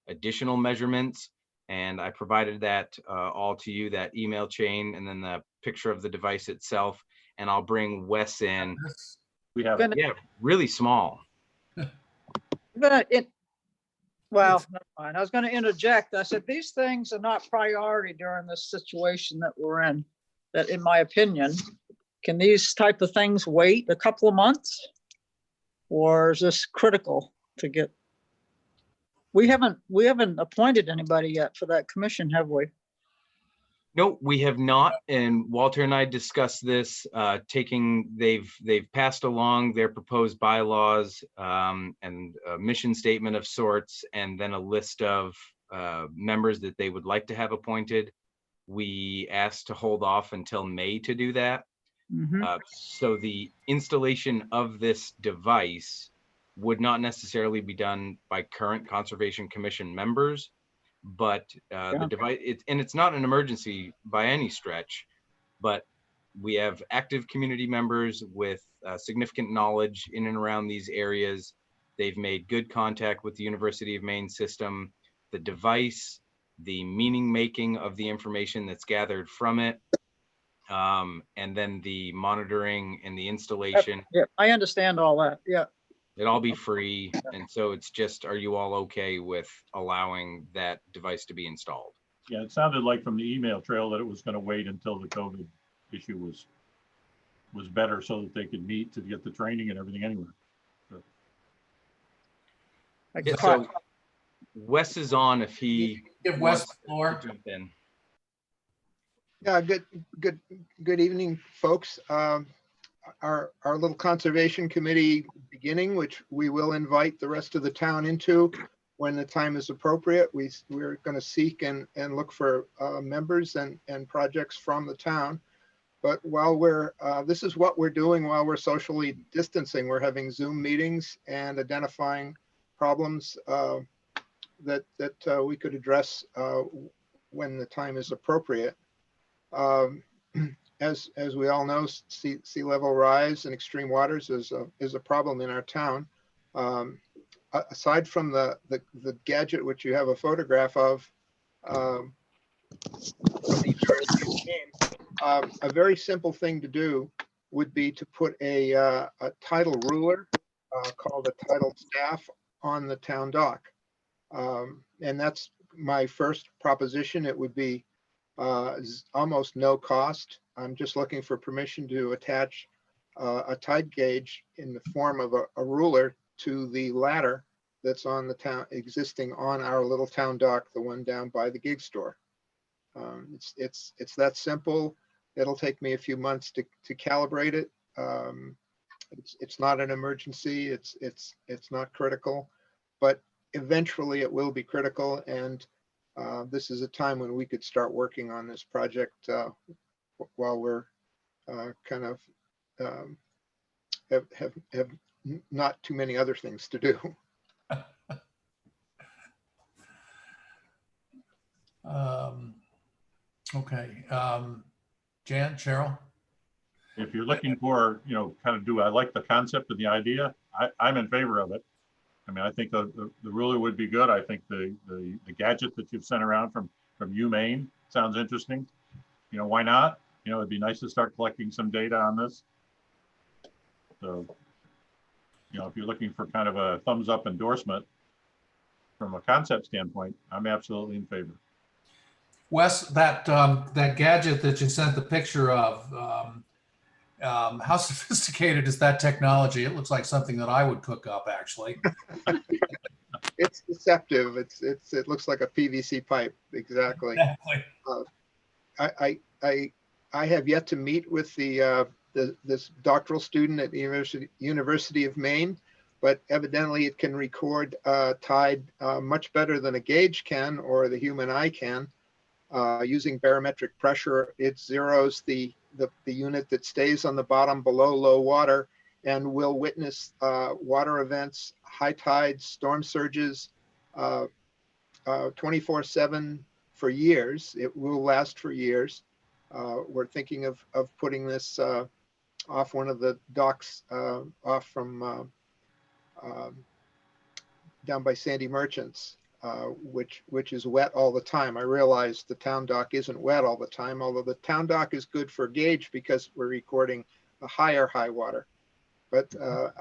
additional measurements. And I provided that all to you, that email chain, and then the picture of the device itself. And I'll bring Wes in. We have, Gonna- Yeah, really small. Well, never mind. I was gonna interject. I said, these things are not priority during this situation that we're in. That in my opinion, can these type of things wait a couple of months? Or is this critical to get? We haven't appointed anybody yet for that commission, have we? No, we have not. And Walter and I discussed this, they've passed along their proposed bylaws and a mission statement of sorts, and then a list of members that they would like to have appointed. We asked to hold off until May to do that. Mhm. So the installation of this device would not necessarily be done by current Conservation Commission members, but the device, it's not an emergency by any stretch, but we have active community members with significant knowledge in and around these areas. They've made good contact with the University of Maine system. The device, the meaning making of the information that's gathered from it, and then the monitoring and the installation. Yeah, I understand all that. Yeah. It'd all be free. And so it's just, are you all okay with allowing that device to be installed? yeah, it sounded like from the email trail that it was going to wait until the COVID issue was better so that they could meet to get the training and everything anyway. I Yeah, caught- so Wes is on if he Give Wes wants the floor. to jump in. Yeah, good evening, folks. Our little conservation committee beginning, which we will invite the rest of the town into when the time is appropriate. We're going to seek and look for members and projects from the town. But while this is what we're doing while we're socially distancing. We're having Zoom meetings and identifying problems that we could address when the time is appropriate. As we all know, sea level rise and extreme waters is a problem in our town. Aside from the gadget which you have a photograph of, from the University of Maine, a very simple thing to do would be to put a tidal ruler called a tidal staff on the town dock. And that's my first proposition. It would be almost no cost. I'm just looking for permission to attach a tide gauge in the form of a ruler to the ladder that's on the town, existing on our little town dock, the one down by the gig store. It's that simple. It'll take me a few months to calibrate it. It's not an emergency. It's not critical, but eventually it will be critical. And this is a time when we could start working on this project while we're kind of have not too many other things to do. Okay. Jan, Cheryl? If you're looking for, kind of I like the concept and the idea, I'm in favor of it. I mean, I think the ruler would be good. I think the gadget that you've sent around from UMaine sounds interesting. Why not? It'd be nice to start collecting some data on this. So, if you're looking for kind of a thumbs up endorsement from a concept standpoint, I'm absolutely in favor. Wes, that gadget that you sent the picture of, how sophisticated is that technology? It looks like something that I would cook up, actually. It's deceptive. It looks like a PVC pipe. Exactly. I have yet to meet with this doctoral student at the University of Maine, but evidently it can record tide much better than a gauge can or the human eye can. Using barometric pressure, it zeroes the unit that stays on the bottom below low water and will witness water events, high tides, storm surges, 24/7 for years. It will last for years. We're thinking of putting this off one of the docks off from down by Sandy Merchants. Which is wet all the time. I realize the town dock isn't wet all the time, although the town dock is good for gauge because we're recording the higher high water. But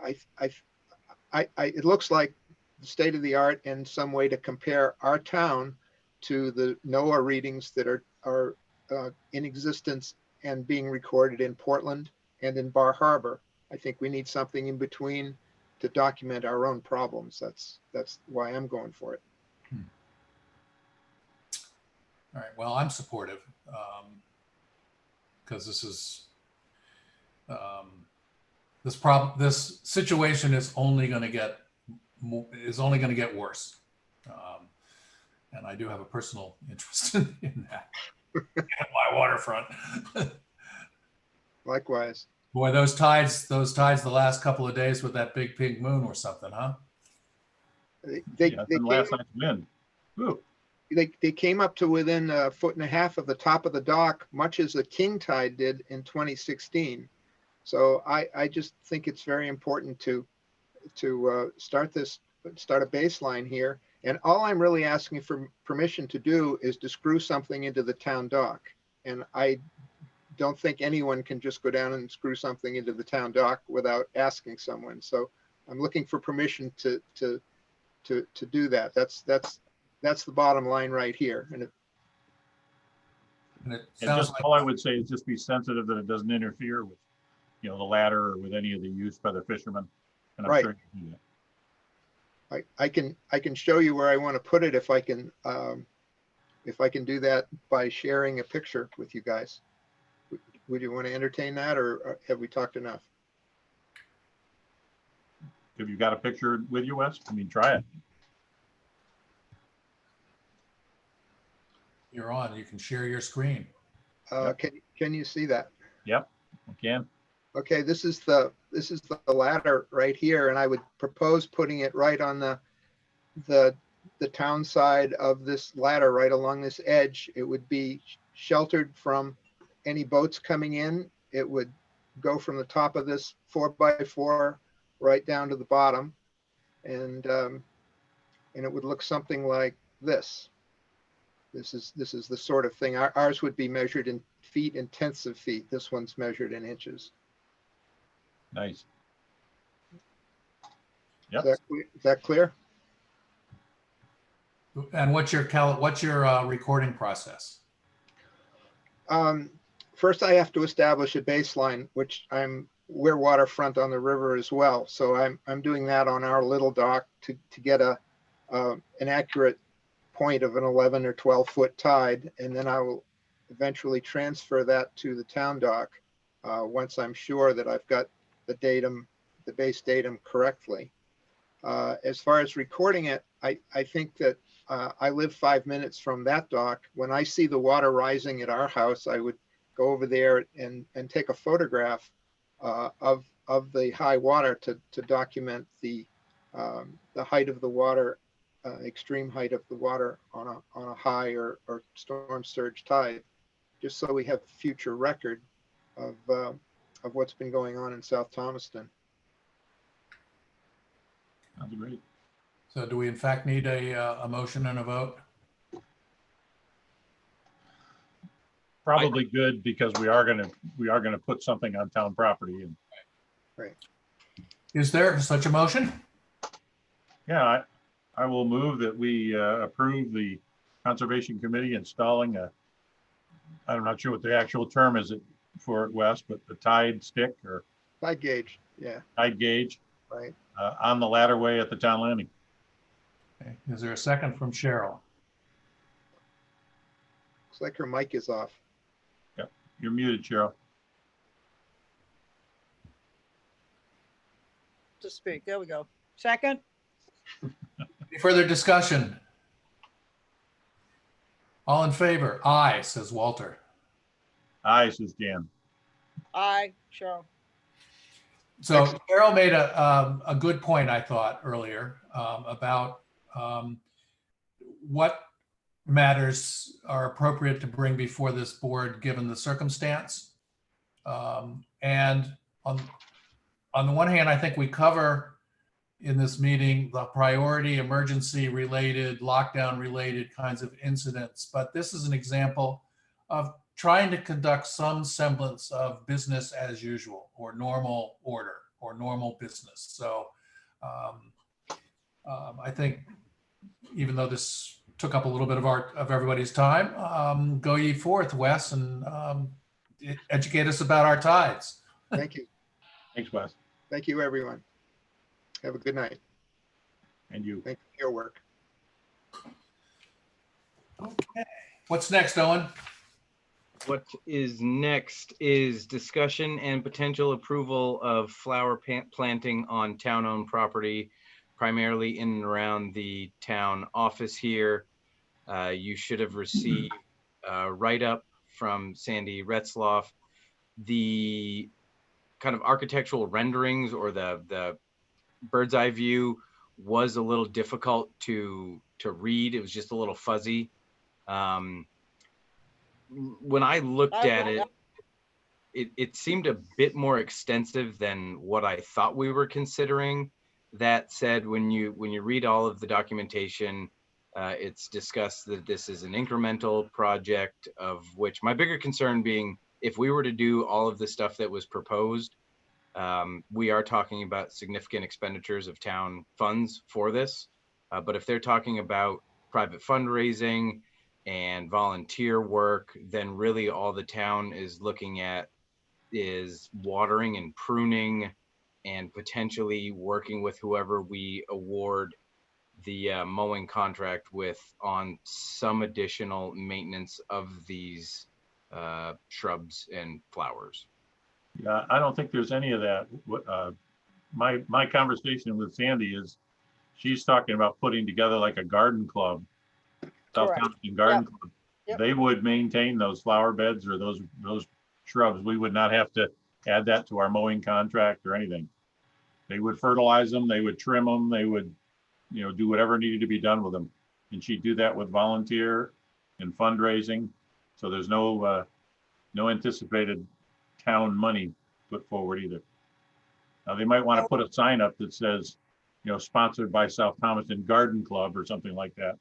it looks like the state of the art and some way to compare our town to the NOAA readings that are in existence and being recorded in Portland and in Bar Harbor. I think we need something in between to document our own problems. That's why I'm going for it. All right. Well, I'm supportive because this is this situation is only going to get worse, and I do have a personal interest in that. My waterfront. Likewise. Boy, those tides the last couple of days with that big pink moon or something, huh? They last night's wind. Ooh. They came up to within 1.5 feet of the top of the dock, much as the king tide did in 2016. So I just think it's very important to start a baseline here. And all I'm really asking for permission to do is to screw something into the town dock. And I don't think anyone can just go down and screw something into the town dock without asking someone. So I'm looking for permission to do that. That's the bottom line right here. And it sounds like all I would say is just be sensitive that it doesn't interfere with, the ladder or with any of the use by the fishermen. And I'm sure you can do that. I can show you where I want to put it if I can do that by sharing a picture with you guys. Would you want to entertain that, or have we talked enough? Have you got a picture with you, Wes? I mean, try it. You're on. You can share your screen. Can you see that? Yep, I can. Okay, this is the ladder right here, and I would propose putting it right on the town side of this ladder, right along this edge. It would be sheltered from any boats coming in. It would go from the top of this 4x4 right down to the bottom, and it would look something like this. This is the sort of thing. Ours would be measured in feet and tenths of feet. This one's measured in inches. Nice. Yep. Is that clear? And what's your recording process? First, I have to establish a baseline, which I'm we're waterfront on the river as well. So I'm doing that on our little dock to get an accurate point of an 11 or 12 foot tide. And then I will eventually transfer that to the town dock once I'm sure that I've got the datum, the base datum correctly. As far as recording it, I think that I live 5 minutes from that dock. When I see the water rising at our house, I would go over there and take a photograph of the high water to document the height of the water, extreme height of the water on a high or storm surge tide, just so we have future record of what's been going on in South Thomaston. Sounds great. So do we in fact need a motion and a vote? Probably good, because we are gonna put something on town property. And Is there such a motion? yeah, I will move that we approve the Conservation Committee installing I'm not sure what the actual term is for it, Wes, but the tide stick or Tide gauge, yeah, tide gauge right. on the ladderway at the town landing. Okay. Is there a second from Cheryl? Looks like her mic is off. You're muted, Cheryl. To speak. There we go. Second? Any further discussion? All in favor? Aye, says Walter. Aye, says Dan. Aye, Cheryl. So Cheryl made a good point, I thought, earlier about what matters are appropriate to bring before this board, given the circumstance. And on the one hand, I think we cover in this meeting the priority, emergency related, lockdown related kinds of incidents. But this is an example of trying to conduct some semblance of business as usual, or normal order, or normal business. So I think even though this took up a little bit of everybody's time, go ye forth, Wes, and educate us about our tides. Thank you. Thanks, Wes. Thank you, everyone. Have a good night. And you. Thank you for your work. Okay. What's next, Owen? What is next is discussion and potential approval of flower planting on town-owned property, primarily in and around the town office here. You should have received a write-up from Sandy Retzloff. The kind of architectural renderings or the bird's eye view was a little difficult to read. It was just a little fuzzy. When I looked at it, it seemed a bit more extensive than what I thought we were considering. That said, when you read all of the documentation, it's discussed that this is an incremental project, of which my bigger concern being, if we were to do all of the stuff that was proposed, we are talking about significant expenditures of town funds for this. But if they're talking about private fundraising and volunteer work, then really all the town is looking at is watering and pruning and potentially working with whoever we award the mowing contract with on some additional maintenance of these shrubs and flowers. Yeah, I don't think there's any of that. My conversation with Sandy is she's talking about putting together like a garden club, South Correct. Thompson Garden Yep. Club. Yep. They would maintain those flower beds or those shrubs. We would not have to add that to our mowing contract or anything. They would fertilize them, they would trim them, they would, do whatever needed to be done with them. And she'd do that with volunteer and fundraising. So there's no anticipated town money put forward either. Now they might want to put a sign up that says, sponsored by South Thomaston Garden Club or something like that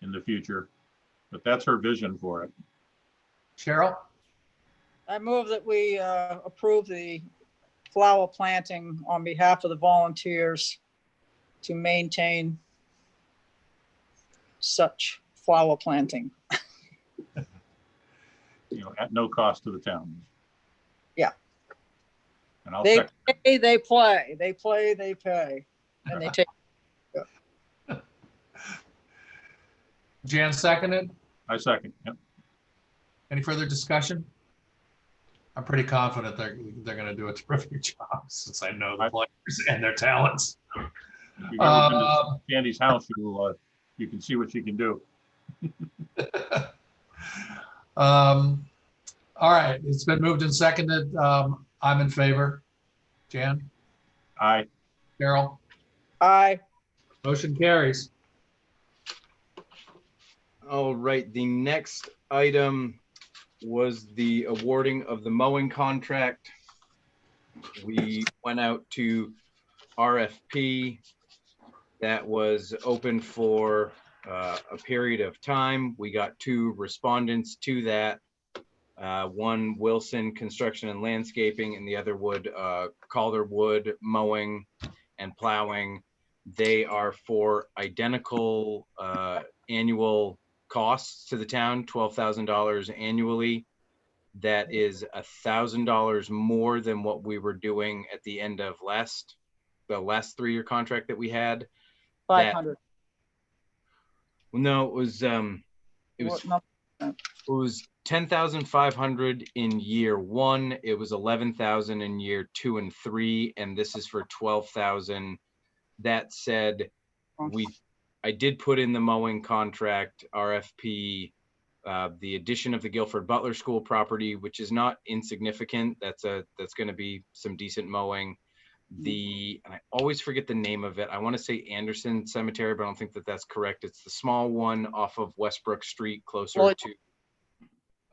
in the future. But that's her vision for it. Cheryl? I move that we approve the flower planting on behalf of the volunteers to maintain such flower planting. At no cost to the town. Yeah. And I'll They second. pay, they play, they play, they pay, and they take. Jan seconded. I second. Yep. Any further discussion? I'm pretty confident they're going to do a terrific job since I know the players and their talents. If you've ever been to Candy's house, you can see what she can do. All right, it's been moved and seconded. I'm in favor. Jan, Aye. Carol, Aye. motion carries. All right, the next item was the awarding of the mowing contract. We went out to RFP. That was open for a period of time. We got 2 respondents to that. One Wilson Construction and Landscaping, and the other Calderwood Mowing and Plowing. They are for identical annual costs to the town, $12,000 annually. That is $1,000 more than what we were doing at the end of the last 3-year contract that we had. 500. No, it was What it was 10,500 in year 1. It was 11,000 in year 2 and 3, and this is for 12,000. That said, I did put in the mowing contract RFP, the addition of the Guilford Butler School property, which is not insignificant. That's going to be some decent mowing. And I always forget the name of it. I want to say Anderson Cemetery, but I don't think that that's correct. It's the small one off of Westbrook Street, closer to.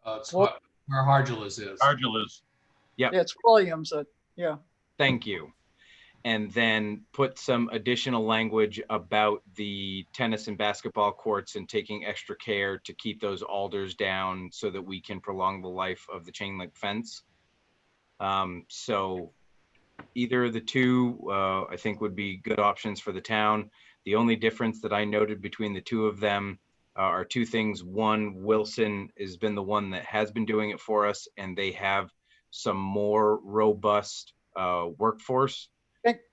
It's where Hargilus is. Argilus. Yep. Yeah, it's Williams. Yeah. Thank you. And then put some additional language about the tennis and basketball courts and taking extra care to keep those alders down so that we can prolong the life of the chain link fence. So either of the 2, I think would be good options for the town. The only difference that I noted between the 2 of them are 2 things. One, Wilson has been the one that has been doing it for us, and they have some more robust workforce.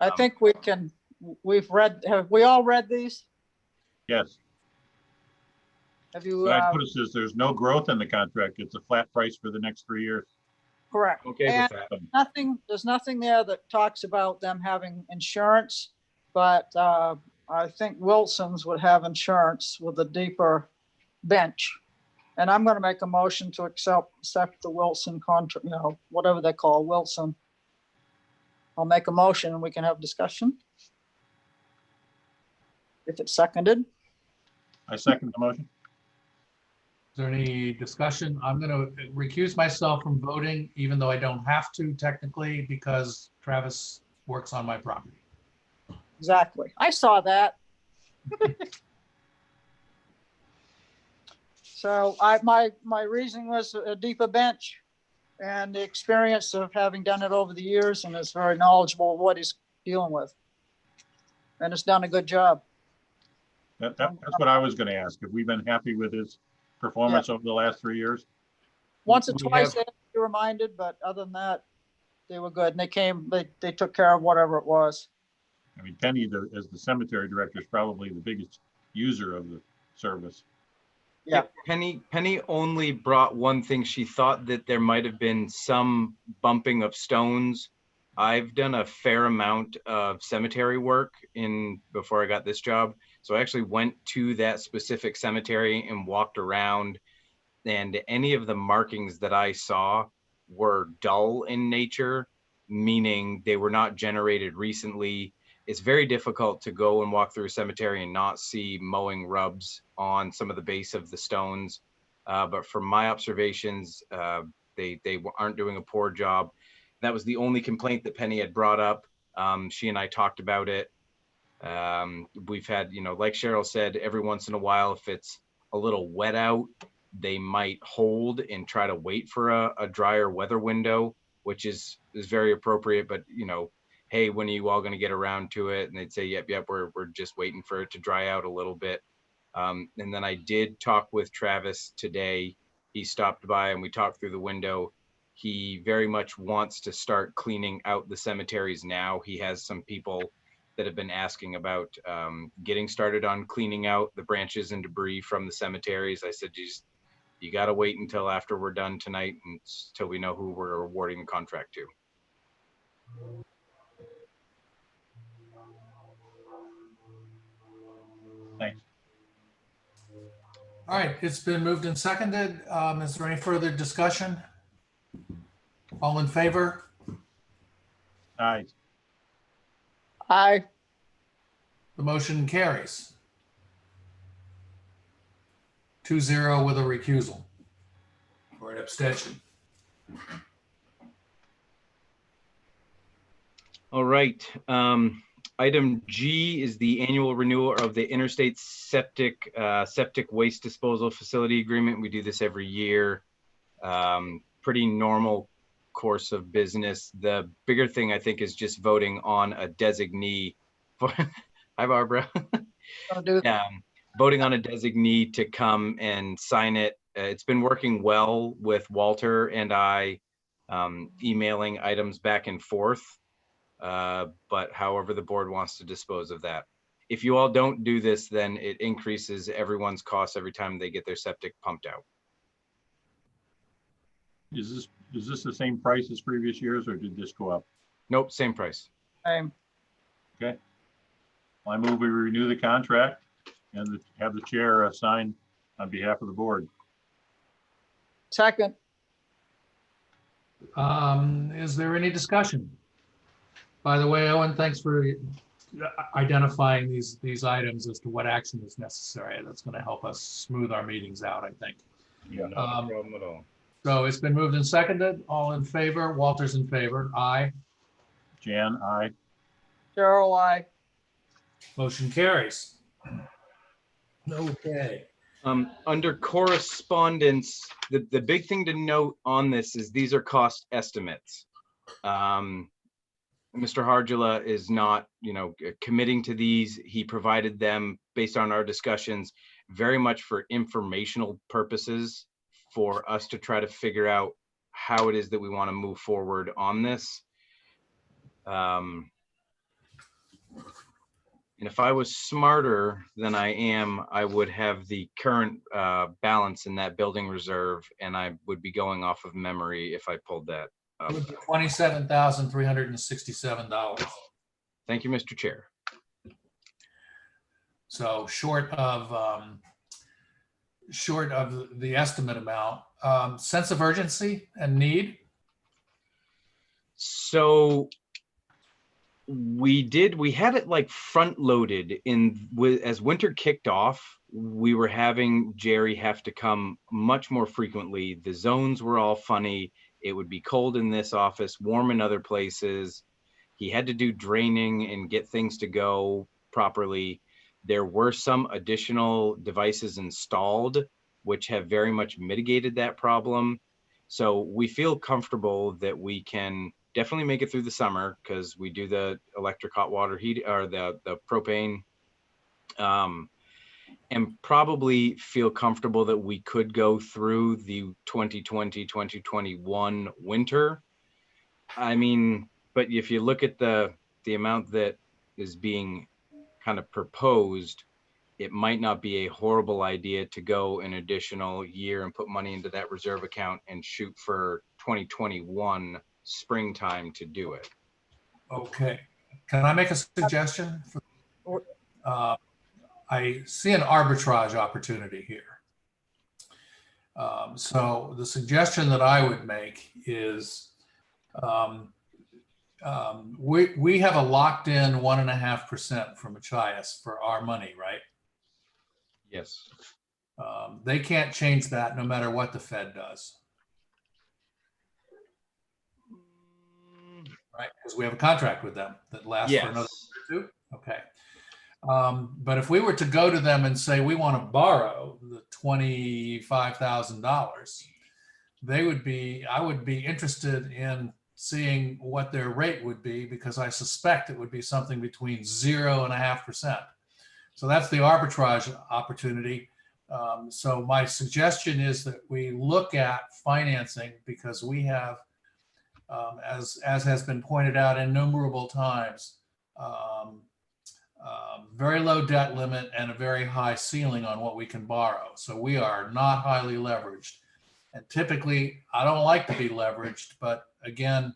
I think we can, have we all read these? Yes. Have you? What I noticed is there's no growth in the contract. It's a flat price for the next 3 years. Correct. Okay And with that. there's nothing there that talks about them having insurance, but I think Wilson's would have insurance with a deeper bench. And I'm going to make a motion to accept the Wilson contract, whatever they call Wilson. I'll make a motion and we can have discussion. If it's seconded. I second the motion. Is there any discussion? I'm going to recuse myself from voting, even though I don't have to technically, because Travis works on my property. Exactly. I saw that. So my reasoning was a deeper bench and the experience of having done it over the years, and is very knowledgeable of what he's dealing with. And it's done a good job. That's what I was going to ask. Have we been happy with his performance over the last 3 years? Once or We twice have- they had to be reminded, but other than that, they were good. And they took care of whatever it was. I mean, Penny, as the cemetery director, is probably the biggest user of the service. Yeah. Penny only brought one thing. She thought that there might have been some bumping of stones. I've done a fair amount of cemetery work before I got this job. So I actually went to that specific cemetery and walked around, and any of the markings that I saw were dull in nature, meaning they were not generated recently. It's very difficult to go and walk through a cemetery and not see mowing rubs on some of the base of the stones. But from my observations, they aren't doing a poor job. That was the only complaint that Penny had brought up. She and I talked about it. We've had, like Cheryl said, every once in a while, if it's a little wet out, they might hold and try to wait for a drier weather window, which is very appropriate. But, hey, when are you all going to get around to it? And they'd say, yep, we're just waiting for it to dry out a little bit. And then I did talk with Travis today. He stopped by and we talked through the window. he very much wants to start cleaning out the cemeteries now. He has some people that have been asking about getting started on cleaning out the branches and debris from the cemeteries. I said, you got to wait until after we're done tonight until we know who we're awarding the contract to. Thanks. All right, it's been moved and seconded. Is there any further discussion? All in favor? Aye. Aye. The motion carries. 2-0 with a recusal or an abstention. All right. Item G is the annual renewal of the interstate septic waste disposal facility agreement. We do this every year. Pretty normal course of business. The bigger thing, I think, is just voting on a designee for, hi, Barbara. Voting on a designee to come and sign it. It's been working well with Walter and I, emailing items back and forth. But however the board wants to dispose of that. If you all don't do this, then it increases everyone's costs every time they get their septic pumped out. Is this the same price as previous years, or did this go up? Nope, same price. Same. Okay. I move we renew the contract and have the chair sign on behalf of the board. Second. Is there any discussion? By the way, Owen, thanks for identifying these items as to what action is necessary. That's going to help us smooth our meetings out, I think. Yeah. No problem at all. So it's been moved and seconded. All in favor? Walter's in favor. Aye. Jan, aye. Cheryl, aye. Motion carries. Okay. Under correspondence, the big thing to note on this is these are cost estimates. Mr. Hardula is not, committing to these. He provided them based on our discussions, very much for informational purposes, for us to try to figure out how it is that we want to move forward on this. And if I was smarter than I am, I would have the current balance in that building reserve, and I would be going off of memory if I pulled that up. $27,367. Thank you, Mr. Chair. So short of the estimate amount, sense of urgency and need. So we had it like front loaded as winter kicked off. We were having Jerry have to come much more frequently. The zones were all funny. It would be cold in this office, warm in other places. He had to do draining and get things to go properly. There were some additional devices installed, which have very much mitigated that problem. So we feel comfortable that we can definitely make it through the summer, because we do the electric hot water heat or the propane, and probably feel comfortable that we could go through the 2020-2021 winter. I mean, but if you look at the amount that is being kind of proposed, it might not be a horrible idea to go an additional year and put money into that reserve account and shoot for 2021 springtime to do it. Okay. Can I make a suggestion? I see an arbitrage opportunity here. So the suggestion that I would make is we have a locked in 1.5% from Machias for our money, right? Yes. They can't change that no matter what the Fed does. Right, because we have a contract with them that lasts for another year or two. Okay. But if we were to go to them and say, we want to borrow the $25,000, I would be interested in seeing what their rate would be, because I suspect it would be something between 0.5%. So that's the arbitrage opportunity. So my suggestion is that we look at financing, because we have, as has been pointed out innumerable times, very low debt limit and a very high ceiling on what we can borrow. So we are not highly leveraged. And typically, I don't like to be leveraged, but again,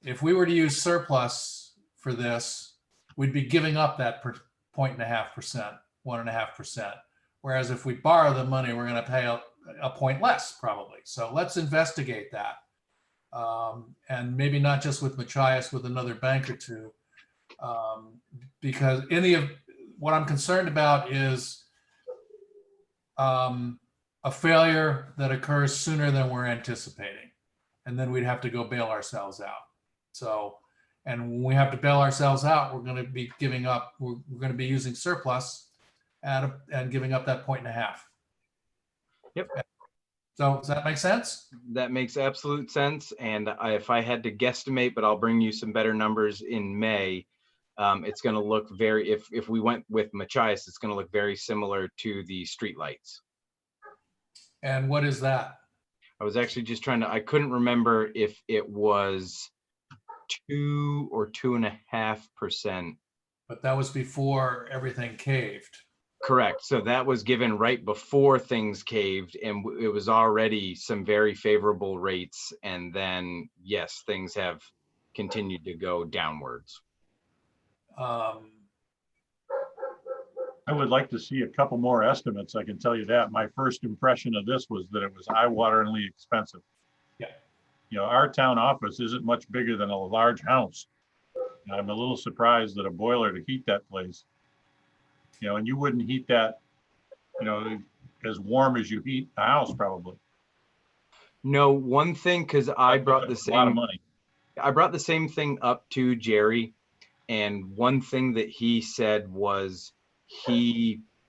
if we were to use surplus for this, we'd be giving up that 0.5%, 1.5%. Whereas if we borrow the money, we're going to pay a point less probably. So let's investigate that. And maybe not just with Machias, with another bank or two. Because what I'm concerned about is a failure that occurs sooner than we're anticipating. And then we'd have to go bail ourselves out. So, and when we have to bail ourselves out, we're going to be giving up, we're going to be using surplus and giving up that 1.5. Yep. So does that make sense? That makes absolute sense. And if I had to guesstimate, but I'll bring you some better numbers in May, it's going to look very, if we went with Machias, it's going to look very similar to the streetlights. And what is that? I was actually just I couldn't remember if it was 2 or 2.5%. But that was before everything caved. Correct. So that was given right before things caved, and it was already some very favorable rates. And then, yes, things have continued to go downwards. I would like to see a couple more estimates. I can tell you that. My first impression of this was that it was eye-wateringly expensive. Yeah. You know, our town office isn't much bigger than a large house. And I'm a little surprised that a boiler to heat that place. You know, and you wouldn't heat that, you know, as warm as you heat a house probably. No, one thing, because I brought the A lot of same, money. I brought the same thing up to Jerry, and one thing that he said was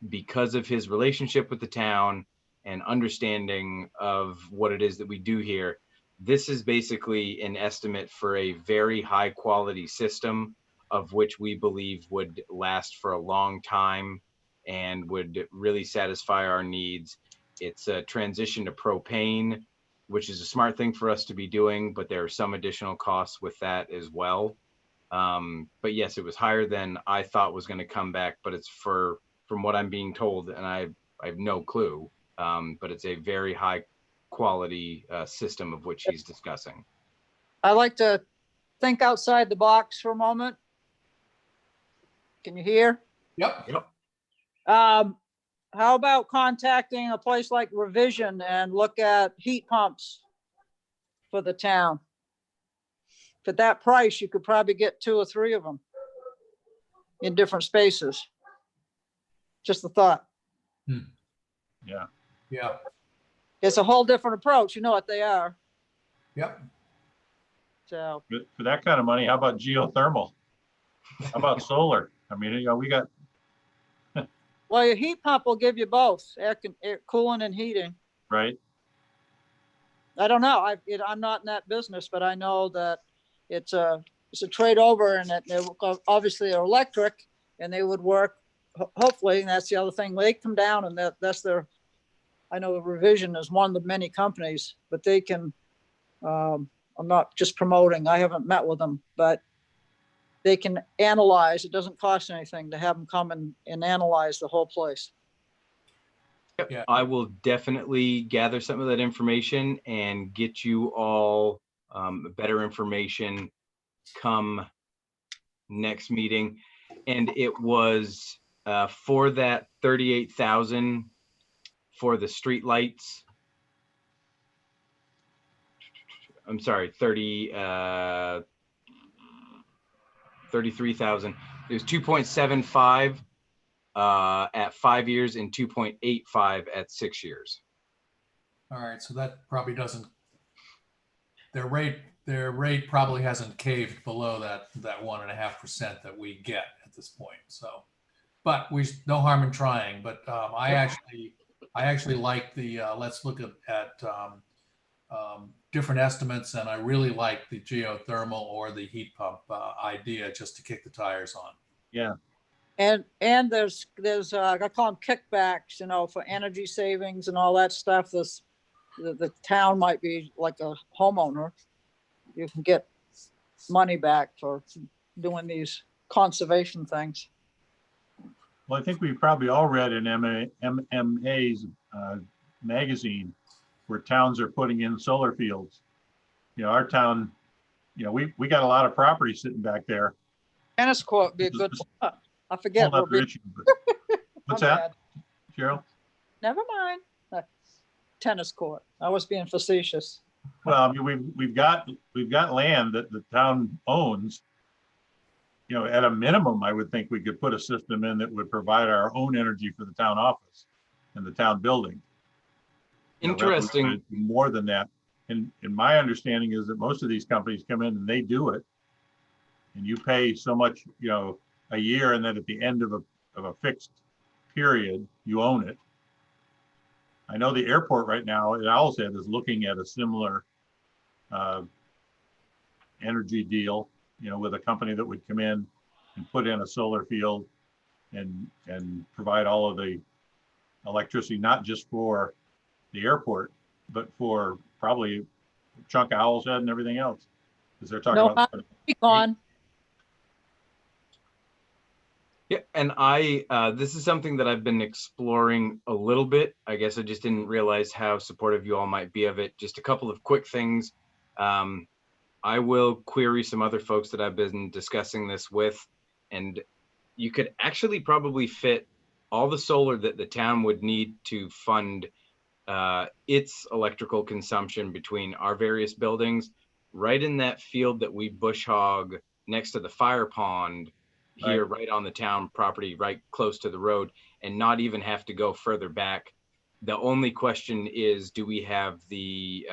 because of his relationship with the town and understanding of what it is that we do here, this is basically an estimate for a very high quality system of which we believe would last for a long time and would really satisfy our needs. It's a transition to propane, which is a smart thing for us to be doing, but there are some additional costs with that as well. But yes, it was higher than I thought was going to come back, but it's from what I'm being told, and I have no clue, but it's a very high quality system of which he's discussing. I like to think outside the box for a moment. Can you hear? Yep. How about contacting a place like Revision and look at heat pumps for the town? For that price, you could probably get 2 or 3 of them in different spaces. Just a thought. Yeah. Yeah. It's a whole different approach. You know what they are. Yep. So But for that kind of money, how about geothermal? How about solar? I mean, you know, we got, well, your heat pump will give you both air cooling and heating. right? I don't know. I'm not in that business, but I know that it's a trade over, and that obviously they're electric and they would work. Hopefully, and that's the other thing. They come down and that's their. I know the Revision is one of the many companies, but they can. I'm not just promoting. I haven't met with them, but they can analyze. It doesn't cost anything to have them come and analyze the whole place. Yeah. I will definitely gather some of that information and get you all better information come next meeting. And it was for that 38,000 for the street lights. I'm sorry, 33,000. It was 2.75 at 5 years and 2.85 at 6 years. All right. So that probably doesn't, their rate probably hasn't caved below that 1.5% that we get at this point. So, but no harm in trying. But I actually like the let's look at different estimates, and I really like the geothermal or the heat pump idea just to kick the tires on. Yeah. And there's, I call them kickbacks, you know, for energy savings and all that stuff. The town might be like a homeowner. You can get money back for doing these conservation things. Well, I think we probably all read in MMA's magazine where towns are putting in solar fields. You know, our town, you know, we got a lot of property sitting back there. Tennis court would be a good, I forget. Whole what nother we- issue, but- What's my that, bad. Cheryl? Never mind. Tennis court. I was being facetious. Well, I mean, we've got land that the town owns. You know, at a minimum, I would think we could put a system in that would provide our own energy for the town office and the town building. You know, rather than Interesting. More than that. And my understanding is that most of these companies come in and they do it. And you pay so much, you know, a year, and then at the end of a fixed period, you own it. I know the airport right now at Owl's Head is looking at a similar energy deal, you know, with a company that would come in and put in a solar field and provide all of the electricity, not just for the airport, but for probably a chunk of Owl's Head and everything else. Because they're talking No, about. Keep on. Yeah, and this is something that I've been exploring a little bit. I guess I just didn't realize how supportive you all might be of it. Just a couple of quick things. I will query some other folks that I've been discussing this with, and you could actually probably fit all the solar that the town would need to fund its electrical consumption between our various buildings right in that field that we bush hog next to the fire pond here, right on the town property, right close to the road, and not even have to go further back. The only question is, do we have the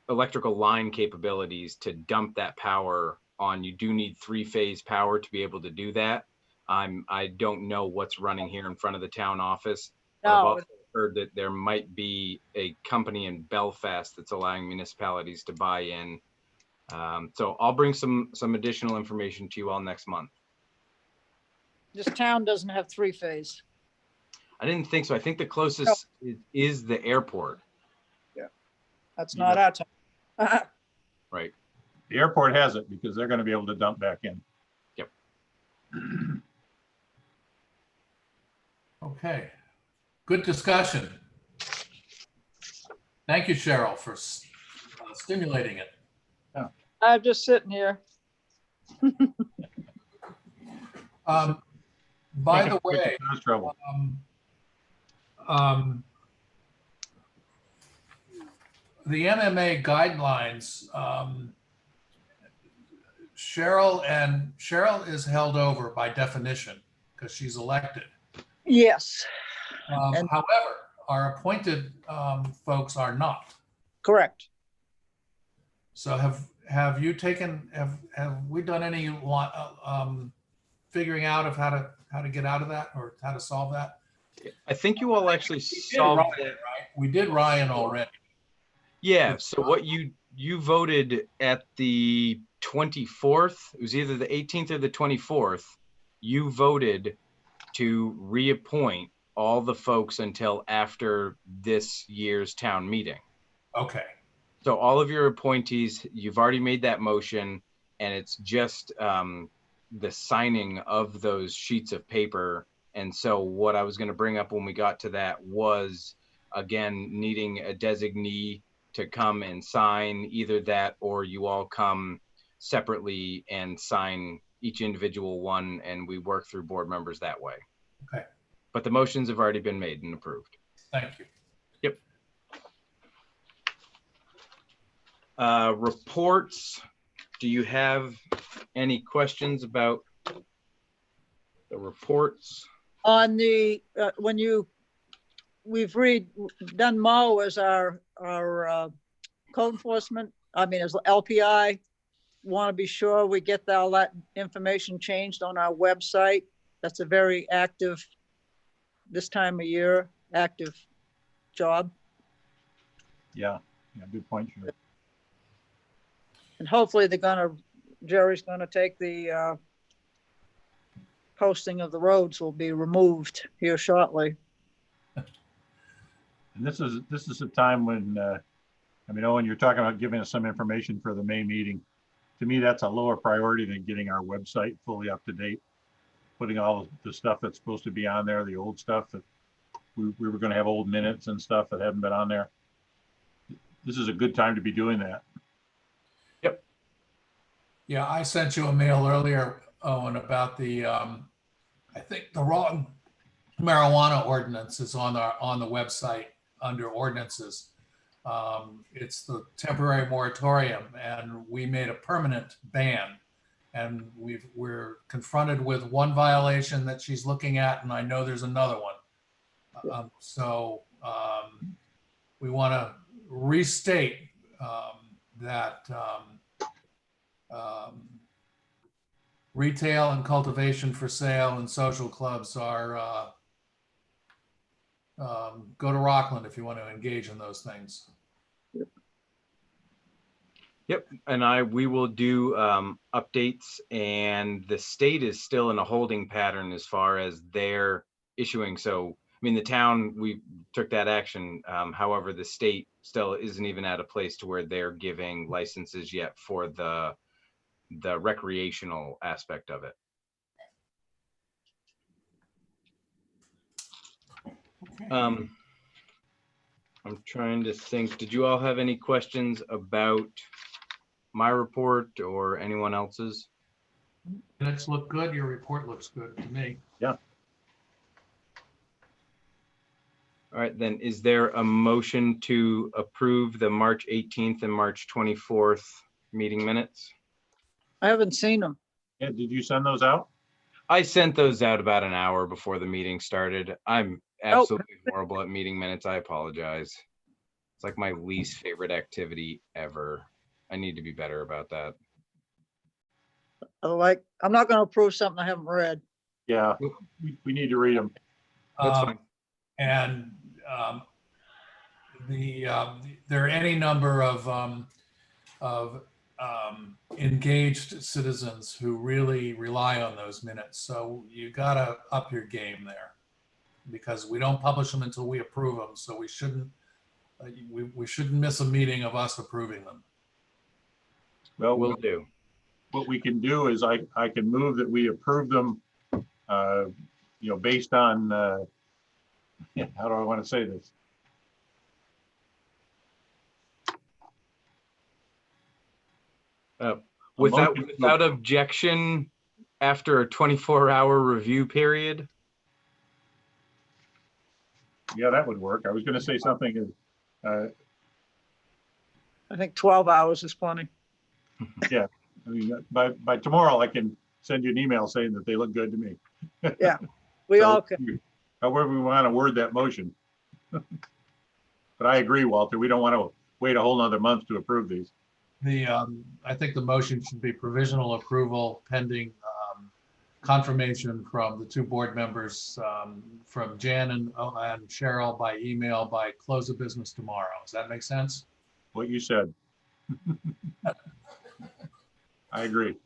electrical line capabilities to dump that power on? You do need 3-phase power to be able to do that. I don't know what's running here in front of the town office. But I've No, also heard that there might be a company in Belfast that's allowing municipalities to buy in. So I'll bring some additional information to you all next month. this town doesn't have 3-phase. I didn't think so. I think the closest is the airport. That's not our town. Right. The airport has it because they're going to be able to dump back in. Yep. Okay, good discussion. Thank you, Cheryl, for stimulating it. I'm just sitting here. By Make the it quick, way, cause trouble. the MMA guidelines, Cheryl is held over by definition because she's elected. Yes, And- However, our appointed folks are not. correct. So have you taken, have we done any figuring out of how to get out of that or how to solve that? I think you all actually We did solved Ryan, it. right? We did Ryan already. Yeah, so what you voted at the 24th, it was either the 18th or the 24th, you voted to reappoint all the folks until after this year's town meeting. Okay. So all of your appointees, you've already made that motion, and it's just the signing of those sheets of paper. And so what I was going to bring up when we got to that was, again, needing a designee to come and sign either that, or you all come separately and sign each individual one, and we work through board members that way. Okay. But the motions have already been made and approved. Thank you. Yep. Reports. Do you have any questions about the reports? On the, we've done Mo as our code enforcement, as LPI. Want to be sure we get all that information changed on our website. That's a very active, this time of year, active job. Yeah, good point. Sure. And hopefully Jerry's gonna take the posting of the roads will be removed here shortly. And this is a time when, I mean, Owen, you're talking about giving us some information for the May meeting. To me, that's a lower priority than getting our website fully up to date. Putting all the stuff that's supposed to be on there, the old stuff that we were gonna have old minutes and stuff that haven't been on there. This is a good time to be doing that. Yeah, I sent you a mail earlier, Owen, about the, I think the wrong marijuana ordinance is on the website under ordinances. It's the temporary moratorium, and we made a permanent ban. And we're confronted with one violation that she's looking at, and I know there's another one. We want to restate that retail and cultivation for sale and social clubs are go to Rockland if you want to engage in those things. Yep, and we will do updates, and the state is still in a holding pattern as far as their issuing. So, I mean, the town, we took that action. However, the state still isn't even at a place to where they're giving licenses yet for the recreational aspect of it. I'm trying to think, did you all have any questions about my report or anyone else's? Minutes look good. Your report looks good to me. Yeah. All right, then is there a motion to approve the March 18th and March 24th meeting minutes? I haven't seen them. Yeah, did you send those out? I sent those out about an hour before the meeting started. I'm absolutely horrible at meeting minutes. I apologize. It's like my least favorite activity ever. I need to be better about that. Like, I'm not going to approve something I haven't read. Yeah, we need to read them. That's fine. And there are any number of engaged citizens who really rely on those minutes. So you gotta up your game there, because we don't publish them until we approve them. So we shouldn't miss a meeting of us approving them. Well, Will do. what we can do is I can move that we approve them, based on, how do I want to say this? Without objection, after a 24-hour review period. Yeah, that would work. I was going to say something. I think 12 hours is plenty. I mean, by tomorrow, I can send you an email saying that they look good to me. Yeah, we So, all can. However we want to word that motion. But I agree, Walter, we don't want to wait a whole nother month to approve these. I think the motion should be provisional approval pending confirmation from the two board members, from Jan and Cheryl by email by close of business tomorrow. Does that make sense? What you said. I agree.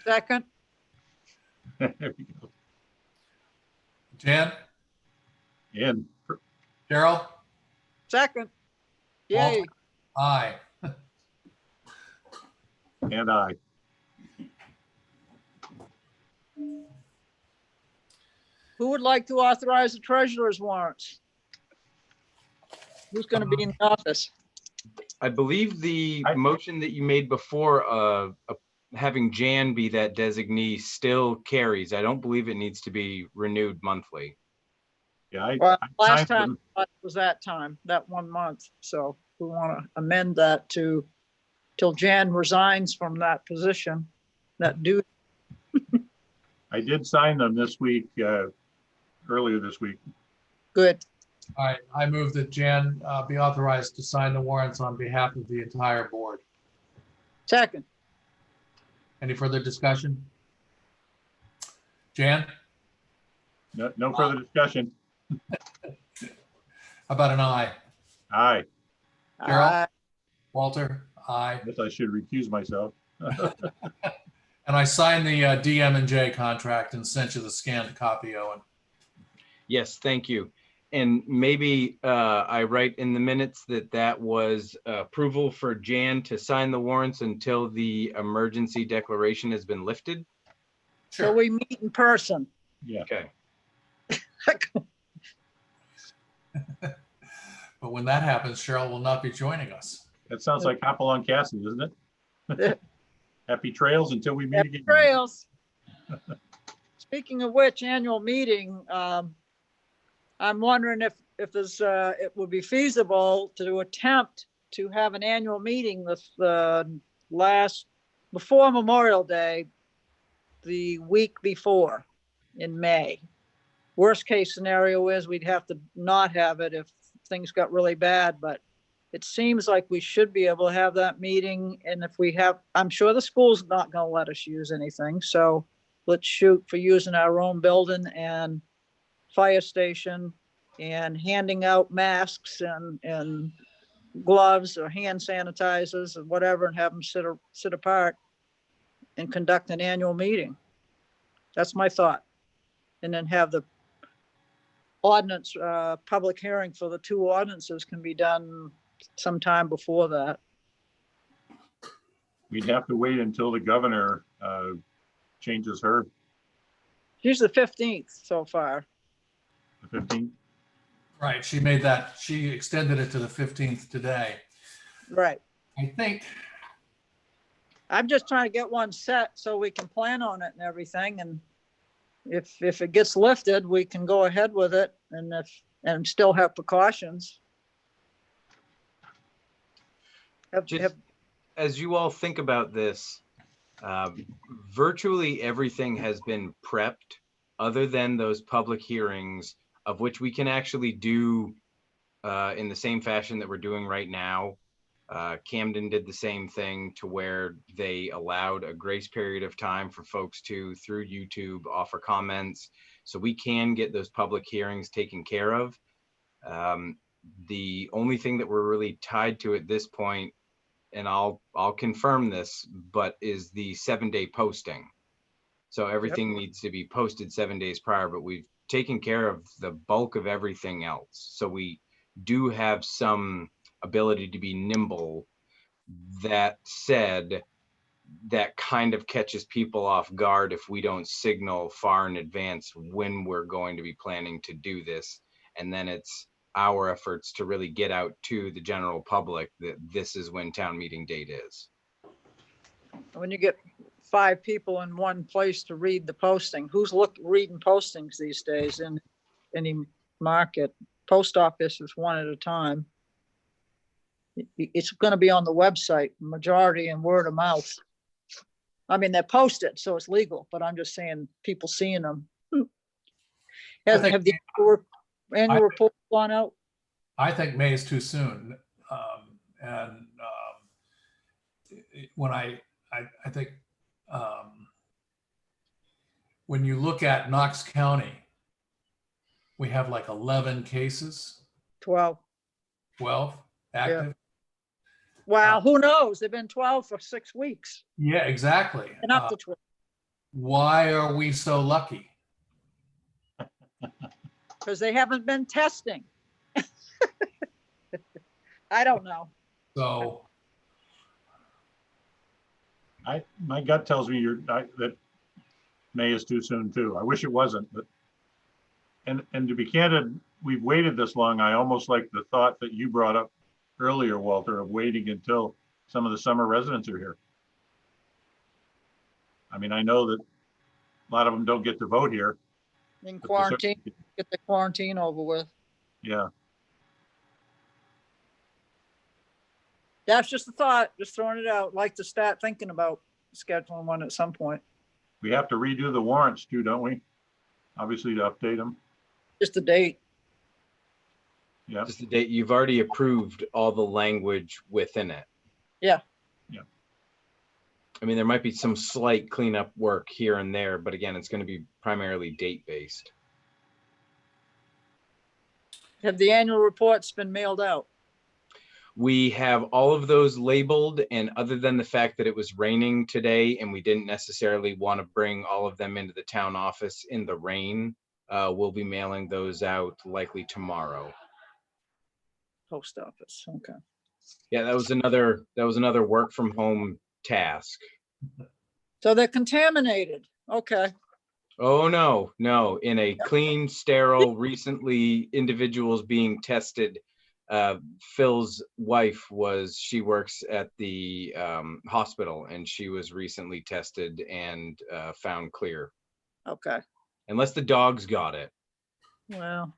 Second, There we go. Jan, And Cheryl, second. Yay. Walter? Aye. and I. Who would like to authorize the treasurer's warrants? Who's going to be in the office? I believe the I- motion that you made before having Jan be that designee still carries. I don't believe it needs to be renewed monthly. Yeah, Well, I last signed time them. was that time, that 1 month. So we want to amend that to till Jan resigns from that position, that duty. I did sign them this week, earlier this week. Good. All right, I move that Jan be authorized to sign the warrants on behalf of the entire board. Second, Any further discussion? Jan, No further discussion. how about an aye? Aye. Cheryl? Aye. Walter? Aye. Guess I should recuse myself. And I signed the DM&J contract and sent you the scanned copy, Owen. Yes, thank you. And maybe I write in the minutes that that was approval for Jan to sign the warrants until the emergency declaration has been lifted. So we meet in person. Yeah. Okay. But when that happens, Cheryl will not be joining us. That sounds like Hopalong Castle, isn't it? Happy trails until we meet Happy again. trails. Speaking of which, annual meeting, I'm wondering if there's, it would be feasible to attempt to have an annual meeting before Memorial Day, the week before in May. Worst case scenario is we'd have to not have it if things got really bad, but it seems like we should be able to have that meeting. And if we have, I'm sure the school's not gonna let us use anything. So let's shoot for using our own building and fire station and handing out masks and gloves or hand sanitizers or whatever, and have them sit apart and conduct an annual meeting. That's my thought. And then have the ordinance, public hearing for the 2 ordinances can be done sometime before that. We'd have to wait until the governor changes her, She's the 15th so far. the 15th. Right, she extended it to the 15th today. Right. I think, I'm just trying to get one set so we can plan on it and everything. And if it gets lifted, we can go ahead with it and still have precautions. Just as you all think about this, virtually everything has been prepped other than those public hearings, of which we can actually do in the same fashion that we're doing right now. Camden did the same thing, to where they allowed a grace period of time for folks to, through YouTube, offer comments. So we can get those public hearings taken care of. The only thing that we're really tied to at this point, and I'll confirm this, but is the 7-day posting. So everything needs to be posted 7 days prior, but we've taken care of the bulk of everything else. So we do have some ability to be nimble. That said, that kind of catches people off guard if we don't signal far in advance when we're going to be planning to do this. And then it's our efforts to really get out to the general public that this is when town meeting date is. When you get 5 people in one place to read the posting, who's reading postings these days in any market? Post office is one at a time. It's going to be on the website, majority and word of mouth. I mean, they're posted, so it's legal, but I'm just saying people seeing them. Have the annual report gone out? I think May is too soon. When I think when you look at Knox County, we have like 11 cases, 12. 12 active. Well, who knows? They've been 12 for 6 weeks Yeah, exactly. and up to 12. Why are we so lucky? Because they haven't been testing. I don't know. So My gut tells me that May is too soon too. I wish it wasn't, but and to be candid, we've waited this long. I almost like the thought that you brought up earlier, Walter, of waiting until some of the summer residents are here. I mean, I know that a lot of them don't get to vote here. In but quarantine, get the quarantine over with. Yeah, That's just a thought, just throwing it out. Like to start thinking about scheduling one at some point. we have to redo the warrants too, don't we? Obviously to update them. Just a date. Yeah, Just the date, you've already approved all the language within it. Yeah. Yeah. I mean, there might be some slight cleanup work here and there, but again, it's going to be primarily date based. Have the annual reports been mailed out? We have all of those labeled, and other than the fact that it was raining today and we didn't necessarily want to bring all of them into the town office in the rain, we'll be mailing those out likely tomorrow. Post office, okay. Yeah, that was another work from home task. So they're contaminated, okay. Oh, no, no, in a clean, sterile, recently individuals being tested. Phil's wife she works at the hospital, and she was recently tested and found clear. Okay, Unless the dogs got it. well,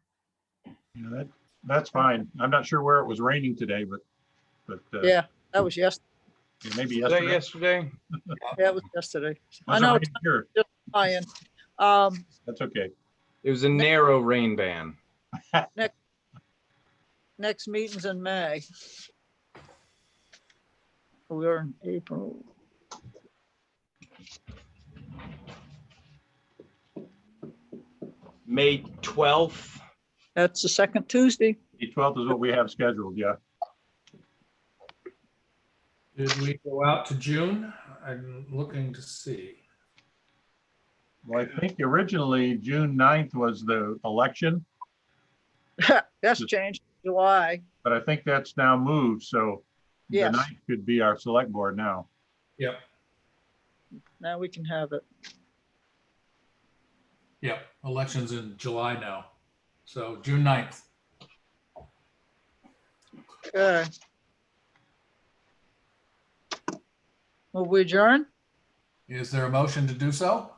Yeah, that's fine. I'm not sure where it was raining today, but yeah, that was yesterday. maybe Was that yesterday. yesterday? Yeah, it was yesterday. I Wasn't know, raining here. Ryan. That's okay. It was a narrow rain ban. Next meeting's in May. We're in April. May 12th. That's the second Tuesday. The 12th is what we have scheduled, yeah. Did we go out to June? I'm looking to see. Well, I think originally June 9th was the election, That's changed to July. but I think that's now moved, so the Yes. 9th could be our select board now. Yep, Now we can have it. yep. Elections in July now. So June 9th. Okay. Will we adjourn? Is there a motion to do so?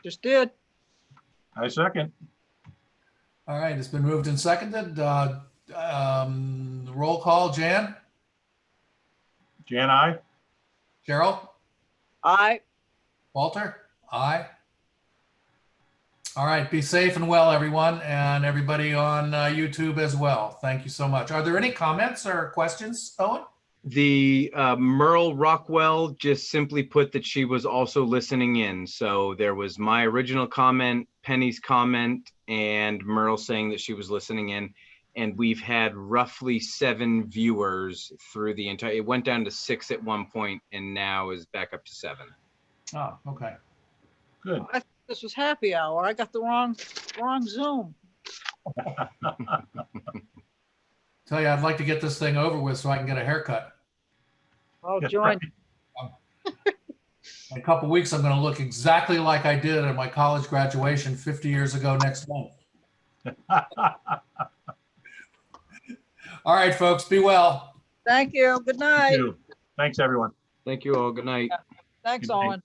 Just did. I second. All right, it's been moved and seconded. Roll call, Jan, Jan, I. Cheryl, Aye. Walter, aye. All right, be safe and well, everyone, and everybody on YouTube as well. Thank you so much. Are there any comments or questions, Owen? The Merle Rockwell just simply put that she was also listening in. So there was my original comment, Penny's comment, and Merle saying that she was listening in. And we've had roughly 7 viewers through the entire, it went down to 6 at one point and now is back up to 7. Oh, okay. Good. I thought this was happy hour. I got the wrong Zoom. Tell you, I'd like to get this thing over with so I can get a haircut. I'll Yeah, join. In a couple weeks, I'm going to look exactly like I did at my college graduation 50 years ago next month. All right, folks, be well. Thank you. Good night. Thanks, everyone. Thank you all. Good night. Thanks, Good night. Owen.